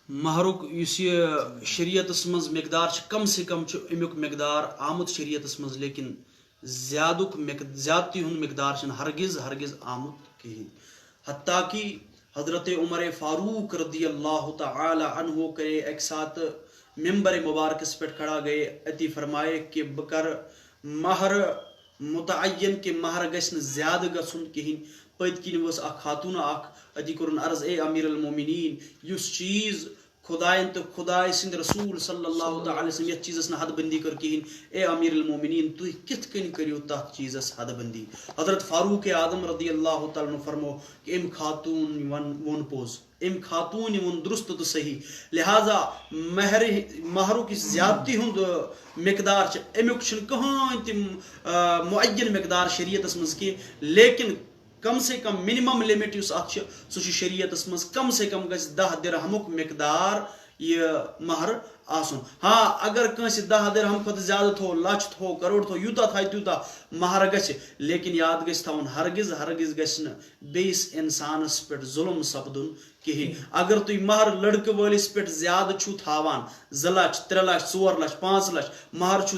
مہرُک یُس یہِ شریعتس منٛز مقدار چھُ کم سے کم چھُ امیُک مقدار آمُت شریعتس منٛز لیکن زیادتی ہُنٛد مقدار چھُنہٕ ہرگز آمُت کِہیٖنۍ حتیٰ کہ حضرت عمر فاروق رضی اللہ تعالی عنہ کرے اکہِ ساتہٕ ممبر مبارکس پٮ۪ٹھ کھڑا گئے اتی فرمائے کہ بہٕ کرٕ مہر متعین کہ مہر گژھِ نہٕ زیادٕ گژھُن کِہیٖنۍ پٔتۍ کِنۍ ؤژھ اکھ خاتوٗن اکھ اتی کوٚرُن عرض اے امیر المومنین یُس چیٖز خدایَن تہٕ خداے سٕنٛدِ رسوٗل صلی اللہ تعالیٰ وسلم یتھ چیٖزس نہٕ حد بندی کٔر کِہیٖنۍ اے امیر المومنین تُہۍ کِتھ کٔنۍ کٔرِو تتھ چیٖزس حد بندی حضرت فاروق اعظم رضی اللہ تعالیٰ عنہ فرمو کہ أمۍ خاتوٗن ووٚن پوٚز أمۍ خاتوٗنہِ ووٚن درست تہٕ صحیح لہذا مہرُک یُس زیادتی ہُنٛد مقدار چھُ امیُک چھُنہٕ کٕہٕنۍ تہِ معین مقدار شریعتس منٛز کینٛہہ لیکن کم سے کم منیمم لمٹ یُس اتھ چھُ سُہ چھُ شریعتس منٛز کم سے کم گژھِ 10 درہمُک مقدار یہ مہر آسُن ہاں اگر کٲنٛسہِ 10 درہم کھۄتہٕ زیادٕ تھوٚو لچھ تھوٚو کروڑ تھوٚو یوٗتاہ تھایہِ تیوٗتاہ مہر گژھِ لیکن یاد گژھِ تھاوُن ہرگز گژھِ نہٕ بیٚیِس انسانس پٮ۪ٹھ ظُلم سپدُن کِہیٖنۍ اگر تُہۍ مہر لڑکہٕ وٲلِس پٮ۪ٹھ زیادٕ چھُو تھاوان 2 لچھ 3 لچھ 4 لچھ 5 لچھ مہرٕچ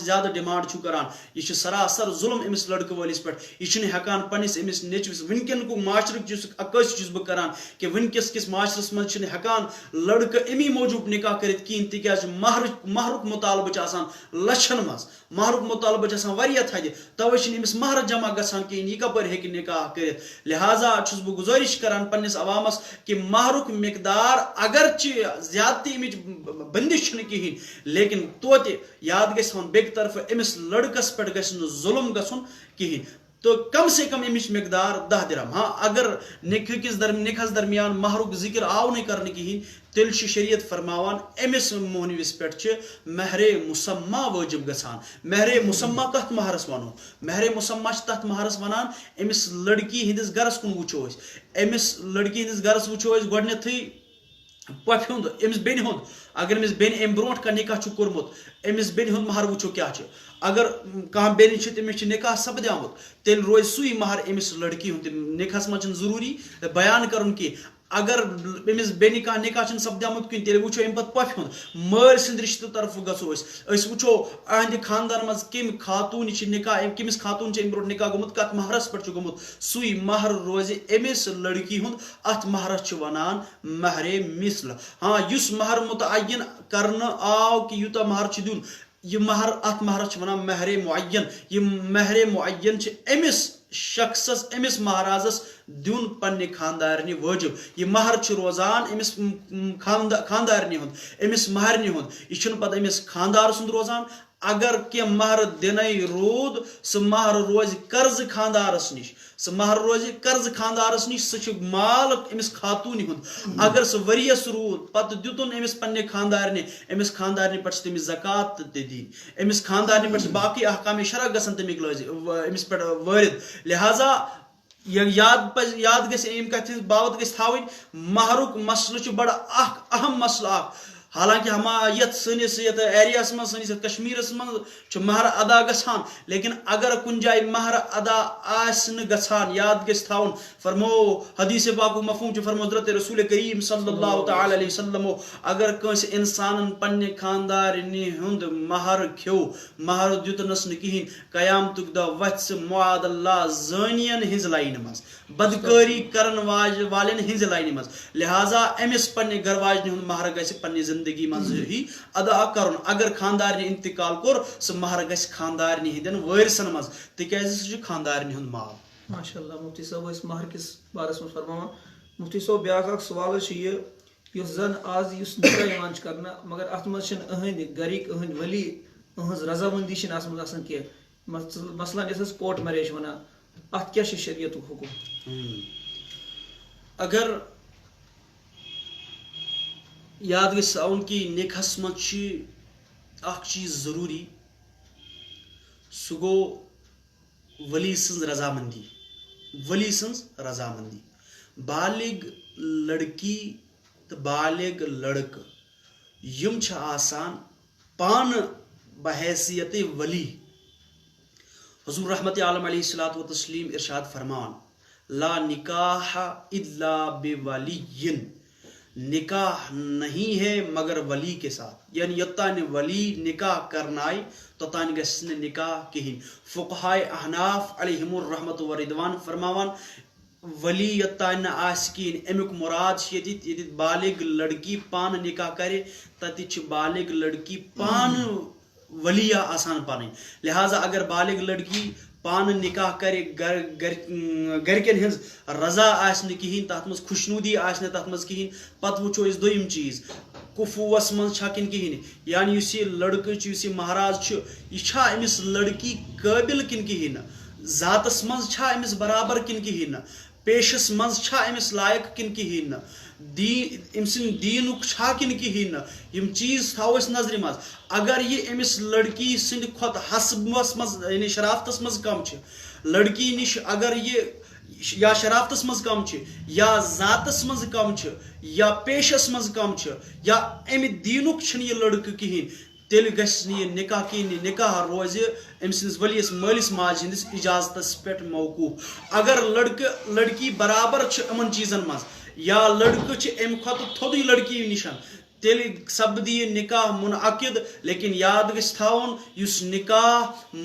زیادٕ ڈِمانڈ چھُو کران یہِ چھُ سراسر ظُلم أمِس لڑکہٕ وٲلِس پٮ۪ٹھ یہِ چھُنہٕ ہٮ۪کان پننِس أمِس نیٚچوِس وٕنکیٚنُک معاشرُک یُس عکٲسی چھُس بہٕ کران کہِ وٕنکیٚس کِس معاشرس منٛز چھِنہٕ ہٮ۪کان لڑکہٕ امی موٗجوٗب نکاح کٔرِتھ کِہیٖنۍ تِکیازِ مہرُک مُطالبہٕ چھُ آسان لچھن منٛز مہرُک مُطالبہٕ چھُ آسان واریاہ تھدِ توے چھِنہٕ أمِس مہر جمع گژھان کِہیٖنۍ یہِ کپٲرۍ ہیٚکہِ نکاح کٔرِتھ لہٰذا چھُس بہٕ گُزٲرِش کران پننِس عوامس کہ مہرُک مقدار اگرچہِ زیادتی امِچ بندش چھنہٕ کِہیٖنۍ لیکن توتہِ یاد گژھِ تھاوُن بیٚکہِ طرفہٕ أمِس لڑکس پٮ۪ٹھ گژھِ نہٕ ظُلم گژھُن کِہیٖنۍ تو کم سے کم امِچ مقدار 10 درہم ہاں اگر نکاحس درمیان مہرُک ذکر آو نہٕ کرنہٕ کِہیٖنۍ تیٚلہِ چھُ شریعت فرماوان أمِس موہنوِس پٮ۪ٹھ چھِ مہرِ مُسمّا وٲجِب گژھان مہرِ مُسمّا کتھ مہرس ونو مہرِ مُسمّا چھِ تتھ مہرس ونان أمِس لڑکی ہٕنٛدِس گرس کُن وٕچھو أسۍ أمِس لڑکی ہٕنٛدِس گرس وٕچھو أسۍ گۄڈنیتھٕے پۄپھِ ہُنٛد أمِس بیٚنہِ ہُنٛد اگر أمِس بیٚنہِ امہِ برونٛٹھ کانٛہہ نکاح چھُ کوٚرمُت أمِس بیٚنہِ ہُنٛد مہر وٕچھو کیاہ چھُ اگر کانٛہہ بیٚنہِ چھِ تٔمِس چھُ نکاح سپدیومُت تیٚلہِ روزِ سُے مہر أمِس لڑکی ہُنٛد نکاحس منٛز چھُنہٕ ضروٗری بیان کرُن کینٛہہ اگر أمِس بیٚنہِ کانٛہہ نکاح چھُنہٕ سپدیومُت کِہیٖنۍ تیٚلہِ وٕچھو امہِ پتہٕ پۄپھِ ہُنٛد مٲلۍ سٕنٛدِ رشتہٕ طرفہٕ گژھو أسۍ وٕچھو أہنٛدِ خاندان منٛز کمہِ خاتوٗنہِ چھِ نکاح کٔمِس خاتوٗن چھِ امہِ برونٛٹھ نکاح گوٚمُت کتھ مہرس پٮ۪ٹھ چھُ گوٚمُت سُے مہر روزِ أمِس لڑکی ہُنٛد اتھ مہرس چھِ ونان مہرِ مثل ہاں یُس مہر متعین کرنہٕ آو کہ یوٗتاہ مہر چھُ دیُن یہ مہر اتھ مہرس چھِ ونان مہرِ معین یہ مہرِ معین چھِ أمِس شخصس أمِس مہرازس دیُن پننہِ خاندارنہِ وٲجِب یہِ مہر چھُ روزان أمِس خاندارنہِ ہُنٛد أمِس مہرنہِ ہُنٛد یہِ چھُنہٕ پتہٕ أمِس خاندار سُنٛد روزان اگر کی مہر دنے رود سہ مہر روز قرض خاندارس نش سہ مہر روز قرض خاندارس نش سہ مال امس خاتون ہند اگر سہ وریس رود پتہ دتن امس پنہ خاندارنہ پہ تمس زکات تہ دین امس خاندارنہ پہ باقی احکام شرع گھن تمیک امس پہ وارد لہذا یاد گھس ام کتھ باوت گھس تھاوین مہرک مسئلہ بڑا اہم مسئلہ حالانکہ یت سنس ایریاس من سنس کشمیرس من مہر ادا گژھان لیکن اگر کن جائے مہر ادا گژھان یاد گژھِ تھاون فرمو حدیث پاک مفہوم فرمو حضرت رسول کریم صلی اللہ تعالی علیہ وسلم اگر کنس انسان پنہ خاندارنہ ہند مہر کھیو مہر دتنس نہ کہین قیامتک دہ وتھ معاذ اللہ زانین ہنز لائن مز بدکاری کرن والن ہنز لائن مز لہذا امس پنہ گھر واجنہ ہند مہر گژھِ پنہ زندگی مز ہی ادا کرن اگر خاندارنہ انتقال کور سہ مہر گژھِ خاندارنہ ہندین وارثن مز تکیازِ سہ چھ خاندارنہ ہند مال ماشاء اللہ مفتی صاحب اس مہر کس بارس میں فرماوان مفتی صاحب بیاکھ اکھ سوال یہ زن آز نکاح کرنا مگر ات مز اہند گرک اہند ولی اہز رضامندی آسان کی مثلاً یس کورٹ میریج ونان ات کیا شریعت حکم اگر یاد گژھِ تھاوُن کہ نکاحس منٛز چھِ اکھ چیٖز ضروٗری سُہ گوٚو ولی سٕنٛز رضامندی ولی سٕنٛز رضامندی بالغ لڑکی تہٕ بالغ لڑکہٕ یِم چھِ آسان پانہٕ بحیثیت ولی حضور رحمت عالم علیہ الصلوۃ والتسلیم ارشاد فرمان لا نکاح الا بولی نکاح نہیں ہے مگر ولی کے ساتھ یعنی یوتان ولی نکاح کرنائے توتان گژھِ نہٕ نکاح کہین فقہائے احناف علیہم الرحمۃ ورضوان فرماوان ولی یوتان نہ آسہِ کہین امیُک مراد چھِ ییٚتہِ بالغ لڑکی پانہٕ نکاح کرِ تتہِ چھِ بالغ لڑکی پانہٕ ولیہ آسان پنٕنۍ لہذا اگر بالغ لڑکی پانہٕ نکاح کرِ گرکن ہنز رضا آسہِ نہٕ کہین تتھ منٛز خوشنودی آسہِ نہٕ تتھ منٛز کہین پتہٕ وٕچھو أسۍ دوٚیِم چیٖز کفوس منٛز چھا کِنہٕ کہیٖنۍ یعنی یُس یہِ لڑکہٕ چھُ یُس یہِ مہراز چھُ یہِ چھا أمِس لڑکی قٲبِل کِنہٕ کہیٖنۍ نہٕ ذاتس منٛز چھا أمِس برابر کِنہٕ کہیٖنۍ نہٕ پیشس منٛز چھا أمِس لایق کِنہٕ کہیٖنۍ نہٕ أمۍ سٕنٛدِ دیٖنُک چھا کِنہٕ کہیٖنۍ نہٕ یِم چیٖز تھاوو أسۍ نظرِ منٛز اگر یہِ أمِس لڑکی سٕنٛدِ کھۄتہٕ حسبس منٛز یعنی شرافتس منٛز کم چھِ لڑکی نِش اگر یہِ یا شرافتس منٛز کم چھِ یا ذاتس منٛز کم چھِ یا پیشس منٛز کم چھِ یا امہِ دیٖنُک چھُنہٕ یہِ لڑکہٕ کہیٖنۍ تیٚلہِ گژھِ نہٕ یہِ نکاح کہیٖنۍ یہِ نکاح روزِ أمۍ سٕنٛدِس ؤلِیس مٲلِس ماجہِ ہٕنٛدِس اجازتس پٮ۪ٹھ موقوٗف اگر لڑکہٕ لڑکی برابر چھِ یِمن چیٖزن منٛز یا لڑکہٕ چھِ امہِ کھۄتہٕ تھوٚدُے لڑکی نِش تیٚلہِ سپدِ یہِ نکاح منعقد لیکن یاد گژھِ تھاوُن یُس نکاح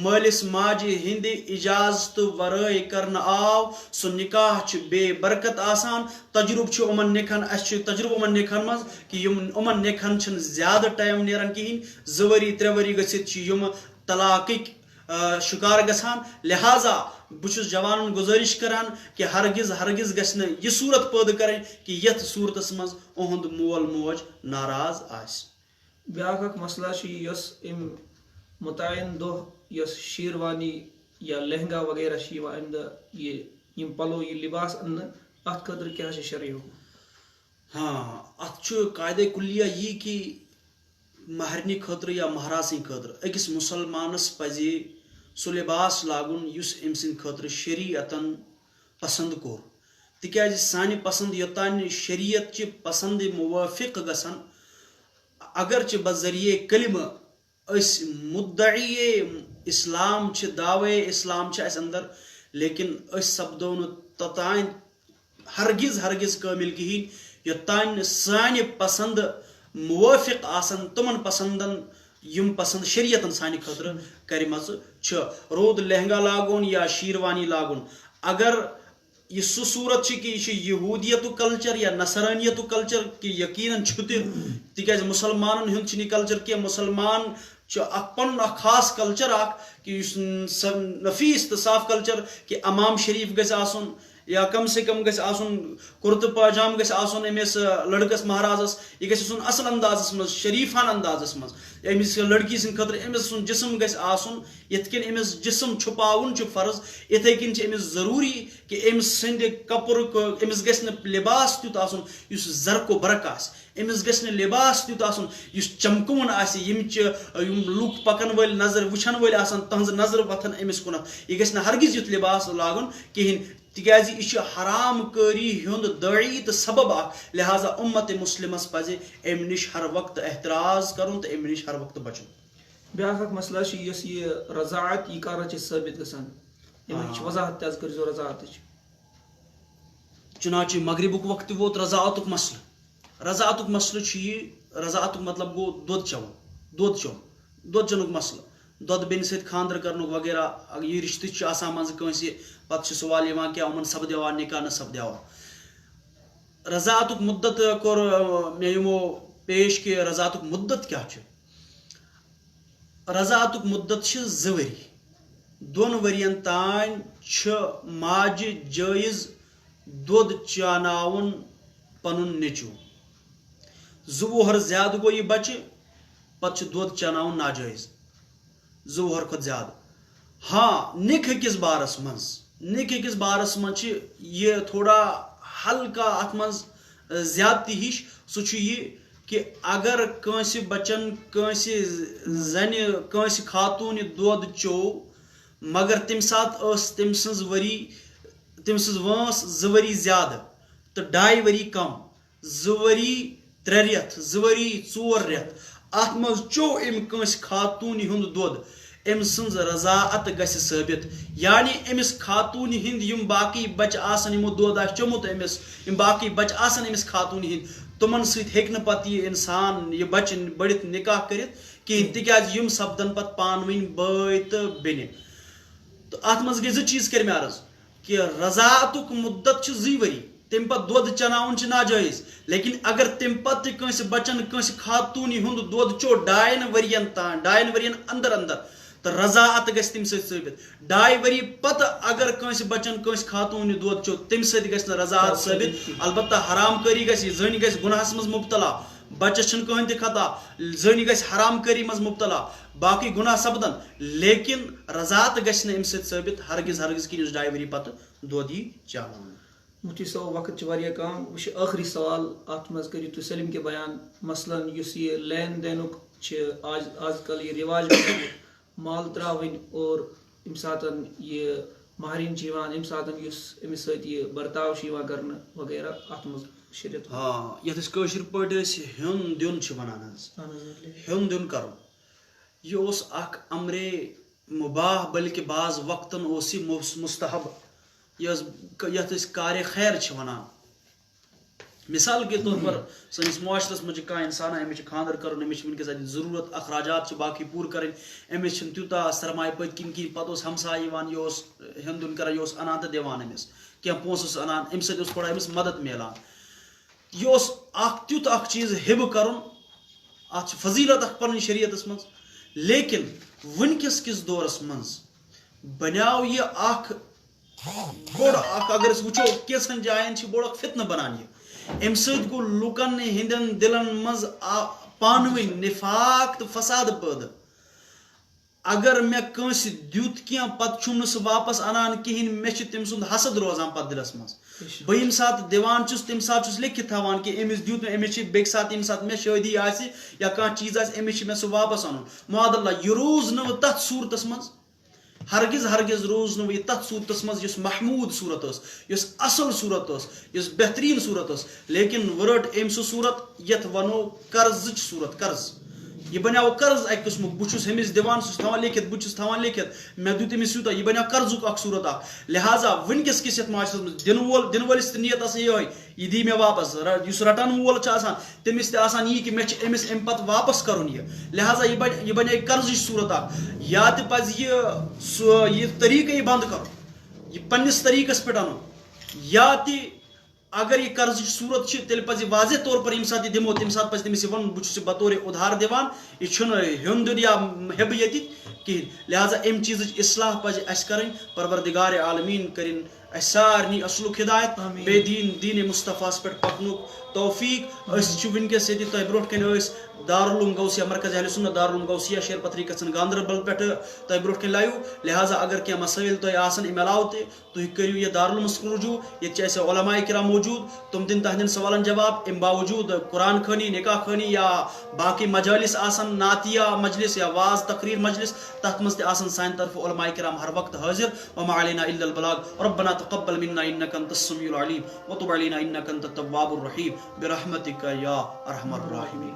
مٲلِس ماجہِ ہِنٛدِ اجازتہٕ ورٲے کرنہٕ آو سُہ نکاح چھُ بے برکت آسان تجربہٕ چھُ یِمن نِکاحن اَسہِ چھُ تجربہٕ یِمن نِکاحن منٛز کہِ یِمن نِکاحن چھُنہٕ زیادٕ ٹایم نیران کہیٖنۍ 2 ؤری 3 ؤری گٔژھِتھ چھِ یِم طلاقٕکۍ شکار گژھان لہذا بہٕ چھُس جوانن گُزٲرِش کران کہ ہرگز ہرگز گژھِ نہٕ یہِ صوٗرت پٲدٕ کرٕنۍ کہ یتھ صوٗرتس منٛز اُہُنٛد مول موج ناراض آسہِ بیاکھ اکھ مسئلہ چھُ یۄس أمۍ متعین دۄہ یۄس شیروانی یا لہنگا وغیرہ چھِ یِوان امہِ دۄہ یہِ یِم پلو یہِ لباس اننہٕ اتھ خٲطرٕ کیاہ چھِ شرعی حکم ہاں اتھ چھُ قاعدے کُلیہ یی کہ مہرنہِ خٲطرٕ یا مہراز سٕنٛدِ خٲطرٕ أکِس مُسلمانس پزِ سُہ لباس لاگُن یُس أمۍ سٕنٛدِ خٲطرٕ شریعتن پسند کوٚر تِکیازِ سانہِ پسند یوٚتانۍ نہٕ شریعت چہِ پسند موٲفِق گژھن اگرچہِ بذریعے کلمہٕ أسۍ مدعیے اسلام چھِ دعوے اسلام چھِ اَسہِ اندر لیکن أسۍ سپدو نہٕ توٚتانۍ ہرگز ہرگز قٲبِل کہیٖنۍ یوٚتانۍ نہٕ سانہِ پسند موٲفِق آسن تِمن پسندن یِم پسند شریعتن سانہِ خٲطرٕ کرِمژٕ چھِ روٗد لہنگا لاگُن یا شیروانی لاگُن اگر یہِ سُہ صوٗرت چھِ کہ یہِ چھُ یہوٗدیتُک کلچر یا نصرٲنیتُک کلچر کہ یقیٖنن چھُ تہِ تِکیازِ مُسلمانن ہُنٛد چھُنہٕ یہِ کلچر کینٛہہ مُسلمان چھُ اکھ پنُن اکھ خاص کلچر اکھ کہ یُس نفیٖس تہٕ صاف کلچر کہ امام شریٖف گژھِ آسُن یا کم سے کم گژھِ آسُن کُرتہٕ پاجام گژھِ آسُن أمِس لڑکس مہرازس یہِ گژھِ آسُن اصل اندازس منٛز شریٖفان اندازس منٛز أمِس لڑکی سٕنٛدِ خٲطرٕ أمِس سُنٛد جسم گژھِ آسُن یِتھ کٔنۍ أمِس جسم چھُپاوُن چھُ فرض یِتھے کٔنۍ چھِ أمِس ضروٗری کہِ أمۍ سٕنٛدِ کپرُک أمِس گژھِ نہٕ لباس تیُتھ آسُن یُس زرقو برق آسہِ أمِس گژھِ نہٕ لباس تیُتھ آسُن یُس چمکوُن آسہِ یِم لُکھ پکن وٲلۍ نظر وٕچھن وٲلۍ آسن تہنٛز نظر وتھن أمِس کُنتھ یہِ گژھِ نہٕ ہرگز یُتھ لباس لاگُن کِہینۍ تِکیازِ یہِ چھُ حرام کٲری ہُنٛد دٲعی تہٕ سبب اکھ لہٰذا اُمت مُسلمس پزِ امہِ نِش ہر وقتہٕ احتراز کرُن تہٕ امہِ نِش ہر وقتہٕ بچُن. بیاکھ اکھ مسئلہ چھُ یۄس یہِ رضاعت یہِ کر چھِ ثٲبت گژھان اَمِچ وضاحت تہِ حظ کٔرۍزیو رضاعتٕچ. چنانچہ مغربُک وقتہٕ ووت رضاعتُک مسلہٕ رضاعتُک مسلہٕ چھُ یہِ رضاعتُک مطلب گوٚو دۄد چیوٚن دۄد چٮ۪نُک مسلہٕ دۄد بیٚنہِ سۭتۍ خانٛدر کرنُک وغیرہ یہِ رشتہٕ چھُ آسان منٛزٕ کٲنٛسہِ پتہٕ چھُ سوال یِوان کیٛاہ یِمن سپدیوا نکاح نہ سپدیوا رضاعتُک مُدت کوٚر مےٚ یِمو پیش کہِ رضاعتُک مُدت کیٛاہ چھُ رضاعتُک مُدت چھِ 2 ؤری 2 ؤرین تانۍ چھُ ماجہِ جٲیز دۄد چاوناوُن پنُن نیٚچوٗ 2 وُہر زیادٕ گوٚو یہِ بچہِ پتہٕ چھُ دۄد چاوناوُن ناجٲیز 2 وُہر کھۄتہٕ زیادٕ ہاں نِکہٕ کِس بارس منٛز چھِ یہِ تھوڑا ہلکا اتھ منٛز زیادتی ہِش سُہ چھُ یہِ کہِ اگر کٲنٛسہِ بچن کٲنٛسہِ زنہِ کٲنٛسہِ خاتوٗنہِ دۄد چوٚو مگر تمہِ ساتہٕ ٲس تٔمۍ سٕنٛز وٲنٛس 2 ؤری زیادٕ تہٕ 2.5 ؤری کم 2 ؤری 3 رٮ۪تھ 2 ؤری 4 رٮ۪تھ اتھ منٛز چوٚو أمۍ کٲنٛسہِ خاتوٗنہِ ہُنٛد دۄد أمۍ سٕنٛز رضاعت گژھِ ثٲبت یعنی أمِس خاتوٗنہِ ہِنٛدۍ یِم باقٕے بچہِ آسن یِمو دۄد آسہِ چوٚمُت أمِس یِم باقٕے بچہِ آسن أمِس خاتوٗنہِ ہِنٛدۍ تِمن سۭتۍ ہیٚکہِ نہٕ پتہٕ یہِ انسان یہِ بچہِ بٔڑِتھ نکاح کٔرِتھ کِہینۍ تِکیازِ یِم سپدن پتہٕ پانہٕ ؤنۍ بٲے تہٕ بیٚنہِ تہٕ اتھ منٛز گٔے 2 چیٖز کٔرۍ مےٚ عرض کہِ رضاعتُک مُدت چھُ 2 ؤری تمہِ پتہٕ دۄد چناوُن چھُ ناجٲیز لیکن اگر تمہِ پتہٕ تہِ کٲنٛسہِ بچن کٲنٛسہِ خاتوٗنہِ ہُنٛد دۄد چوٚو 2.5 ؤرین تانۍ 2.5 ؤرین اندر تہٕ رضاعت گژھِ تمہِ سۭتۍ ثٲبت 2.5 ؤری پتہٕ اگر کٲنٛسہِ بچن کٲنٛسہِ خاتوٗنہِ دۄد چوٚو تمہِ سۭتۍ گژھِ نہٕ رضاعت ثٲبت البتہ حرام کٲری گژھِ یہِ زٔنۍ گژھِ گُناہس منٛز مُبتلا بچس چھُنہٕ کٕہٕنۍ تہِ خطا زٔنۍ گژھِ حرام کٲری منٛز مُبتلا باقٕے گُناہ سپدن لیکن رضاعت گژھِ نہٕ امہِ سۭتۍ ثٲبت ہرگز کہِ یُس 2.5 ؤری پتہٕ دۄد یی چاوناونہٕ. مفتی صٲب وقت چھُ واریاہ کم وۄنۍ چھُ ٲخری سوال اتھ منٛز کٔرِو تُہۍ سٲلِم کہِ بیان مثلاً یُس یہِ لین دینُک چھِ آز کل یہِ رِواج مال ترٛاوٕنۍ اور ییٚمہِ ساتہٕ یہِ مہریٖن چھِ یِوان ییٚمہِ ساتہٕ یُس أمِس سۭتۍ یہِ برتاو چھُ یِوان کرنہٕ وغیرہ اتھ منٛز شریعت یتھ أسۍ کٲشِر پٲٹھۍ أسۍ ہیوٚن دیُن چھِ ونان حظ ہیوٚن دیُن کرُن یہِ اوس اکھ امرے مُباح بلکہِ بعض وقتن اوس یہِ مستحب یتھ أسۍ کارِ خیر چھِ ونان مثال کے طور پر سٲنِس معاشرس منٛز چھِ کانٛہہ انسانا أمِس چھُ خانٛدر کرُن أمِس چھِ ؤنکیٚس اَتہِ ضروٗرت اخراجات چھِ باقٕے پوٗرٕ کرٕنۍ أمِس چھُنہٕ تیوٗتاہ سرمایہِ پٔتۍ کِنۍ کِہینۍ پتہٕ اوس ہمساے یِوان یہِ اوس ہیوٚن دیُن کران یہِ اوس انان تہٕ دِوان أمِس کینٛہہ پونٛسہٕ اوس انان امہِ سۭتۍ اوس تھوڑا أمِس مدد مِلان یہِ اوس اکھ تیُتھ اکھ چیٖز ہِبہٕ کرُن اتھ چھِ فضیٖلت اکھ پنٕنۍ شریعتس منٛز لیکن وٕنکیٚس کِس دورس منٛز بنیو یہِ اکھ بوٚڑ اکھ اگر أسۍ وٕچھو کینٛژھن جاین چھِ بوٚڑ اکھ فتنہٕ بنان یہِ امہِ سۭتۍ گوٚو لُکن ہٕنٛدٮ۪ن دِلن منٛز پانہٕ ؤنۍ نِفاق تہٕ فساد پٲدٕ اگر مےٚ کٲنٛسہِ دیُت کینٛہہ پتہٕ چھُم نہٕ سُہ واپس انان کہینۍ مےٚ چھُ تٔمۍ سُنٛد حسد روزان پتہٕ دِلس منٛز بہٕ ییٚمہِ ساتہٕ دِوان چھُس تمہِ ساتہٕ چھُس لیکھِتھ تھاوان کہِ أمِس دیُت مےٚ أمِس چھِ بیٚکہِ ساتہٕ ییٚمہِ ساتہٕ مےٚ شٲدی آسہِ یا کانٛہہ چیٖز آسہِ أمِس چھِ مےٚ سُہ واپس انُن معاذ اللہ یہِ روٗز نہٕ وۄنۍ تتھ صوٗرتس منٛز ہرگز روٗز نہٕ وۄنۍ یہِ تتھ صوٗرتس منٛز یُس محموٗد صوٗرت ٲس یُس اصل صوٗرت ٲس یُس بہتریٖن صوٗرت ٲس لیکن وۄنۍ رٔٹ أمۍ سُہ صوٗرت یتھ ونو قرضٕچ صوٗرت قرض یہِ بنیو قرض اکہِ قٕسمُک بہٕ چھُس أمِس دِوان سُہ چھُ تھاوان لیکھِتھ بہٕ چھُس تھاوان لیکھِتھ مےٚ دیُت أمِس یوٗتاہ یہِ بنیو قرضُک اکھ صوٗرت اکھ لہٰذا وٕنکیٚس کِس یتھ معاشرس منٛز دِنہٕ وٲلِس تہِ نِیت آسان یِہوے یہِ دی مےٚ واپس یُس رٹن وول چھُ آسان تٔمِس تہِ آسان یی کہِ مےٚ چھُ أمِس امہِ پتہٕ واپس کرُن یہِ لہٰذا یہِ بنے قرضٕچ صوٗرت اکھ یا تہِ پزِ یہِ طریٖقے بنٛد کرُن یہِ پننِس طریٖقس پٮ۪ٹھ انُن یا تہِ اگر یہِ قرضٕچ صوٗرت چھِ تیٚلہِ پزِ یہِ واضح طور پر ییٚمہِ ساتہٕ یہِ دِمو تمہِ ساتہٕ پزِ تٔمِس یہِ ونُن بہٕ چھُس یہِ بطورِ اُدھار دِوان یہِ چھُنہٕ ہیوٚن دیُن یا ہیبہٕ ییٚتِتھ کِہینۍ لہٰذا امہِ چیٖزٕچ اصلاح پزِ اسہِ کرٕنۍ پروردگارِ عالمیٖن کٔرِنۍ سارنی اصلک ہدایت آمین. بے دین مصطفیٰ پہ پکنک توفیق ونکس یہ تہ برو کن دارالعلوم گوسیہ مرکز اہل سنت دارالعلوم گوسیہ شیر پتھری گھن گاندربل پہ تہ برو کن لائیو لہذا اگر کی مسائل تہ آسن امہ علاوہ تھی کرو یہ دارالعلوم رجوع یہ علماء کرام موجود تم دن تہندین سوالن جواب ام باوجود قرآن خانی نکاح خانی یا باقی مجالس آسن نعتیہ مجلس یا واز تقریر مجلس تحت مز آسن سان طرف علماء کرام ہر وقت حاضر وما علینا الا البلاغ ربنا تقبل منا انك انت السميع العليم وتب علينا انك انت التواب الرحيم برحمتك يا ارحم الراحمين.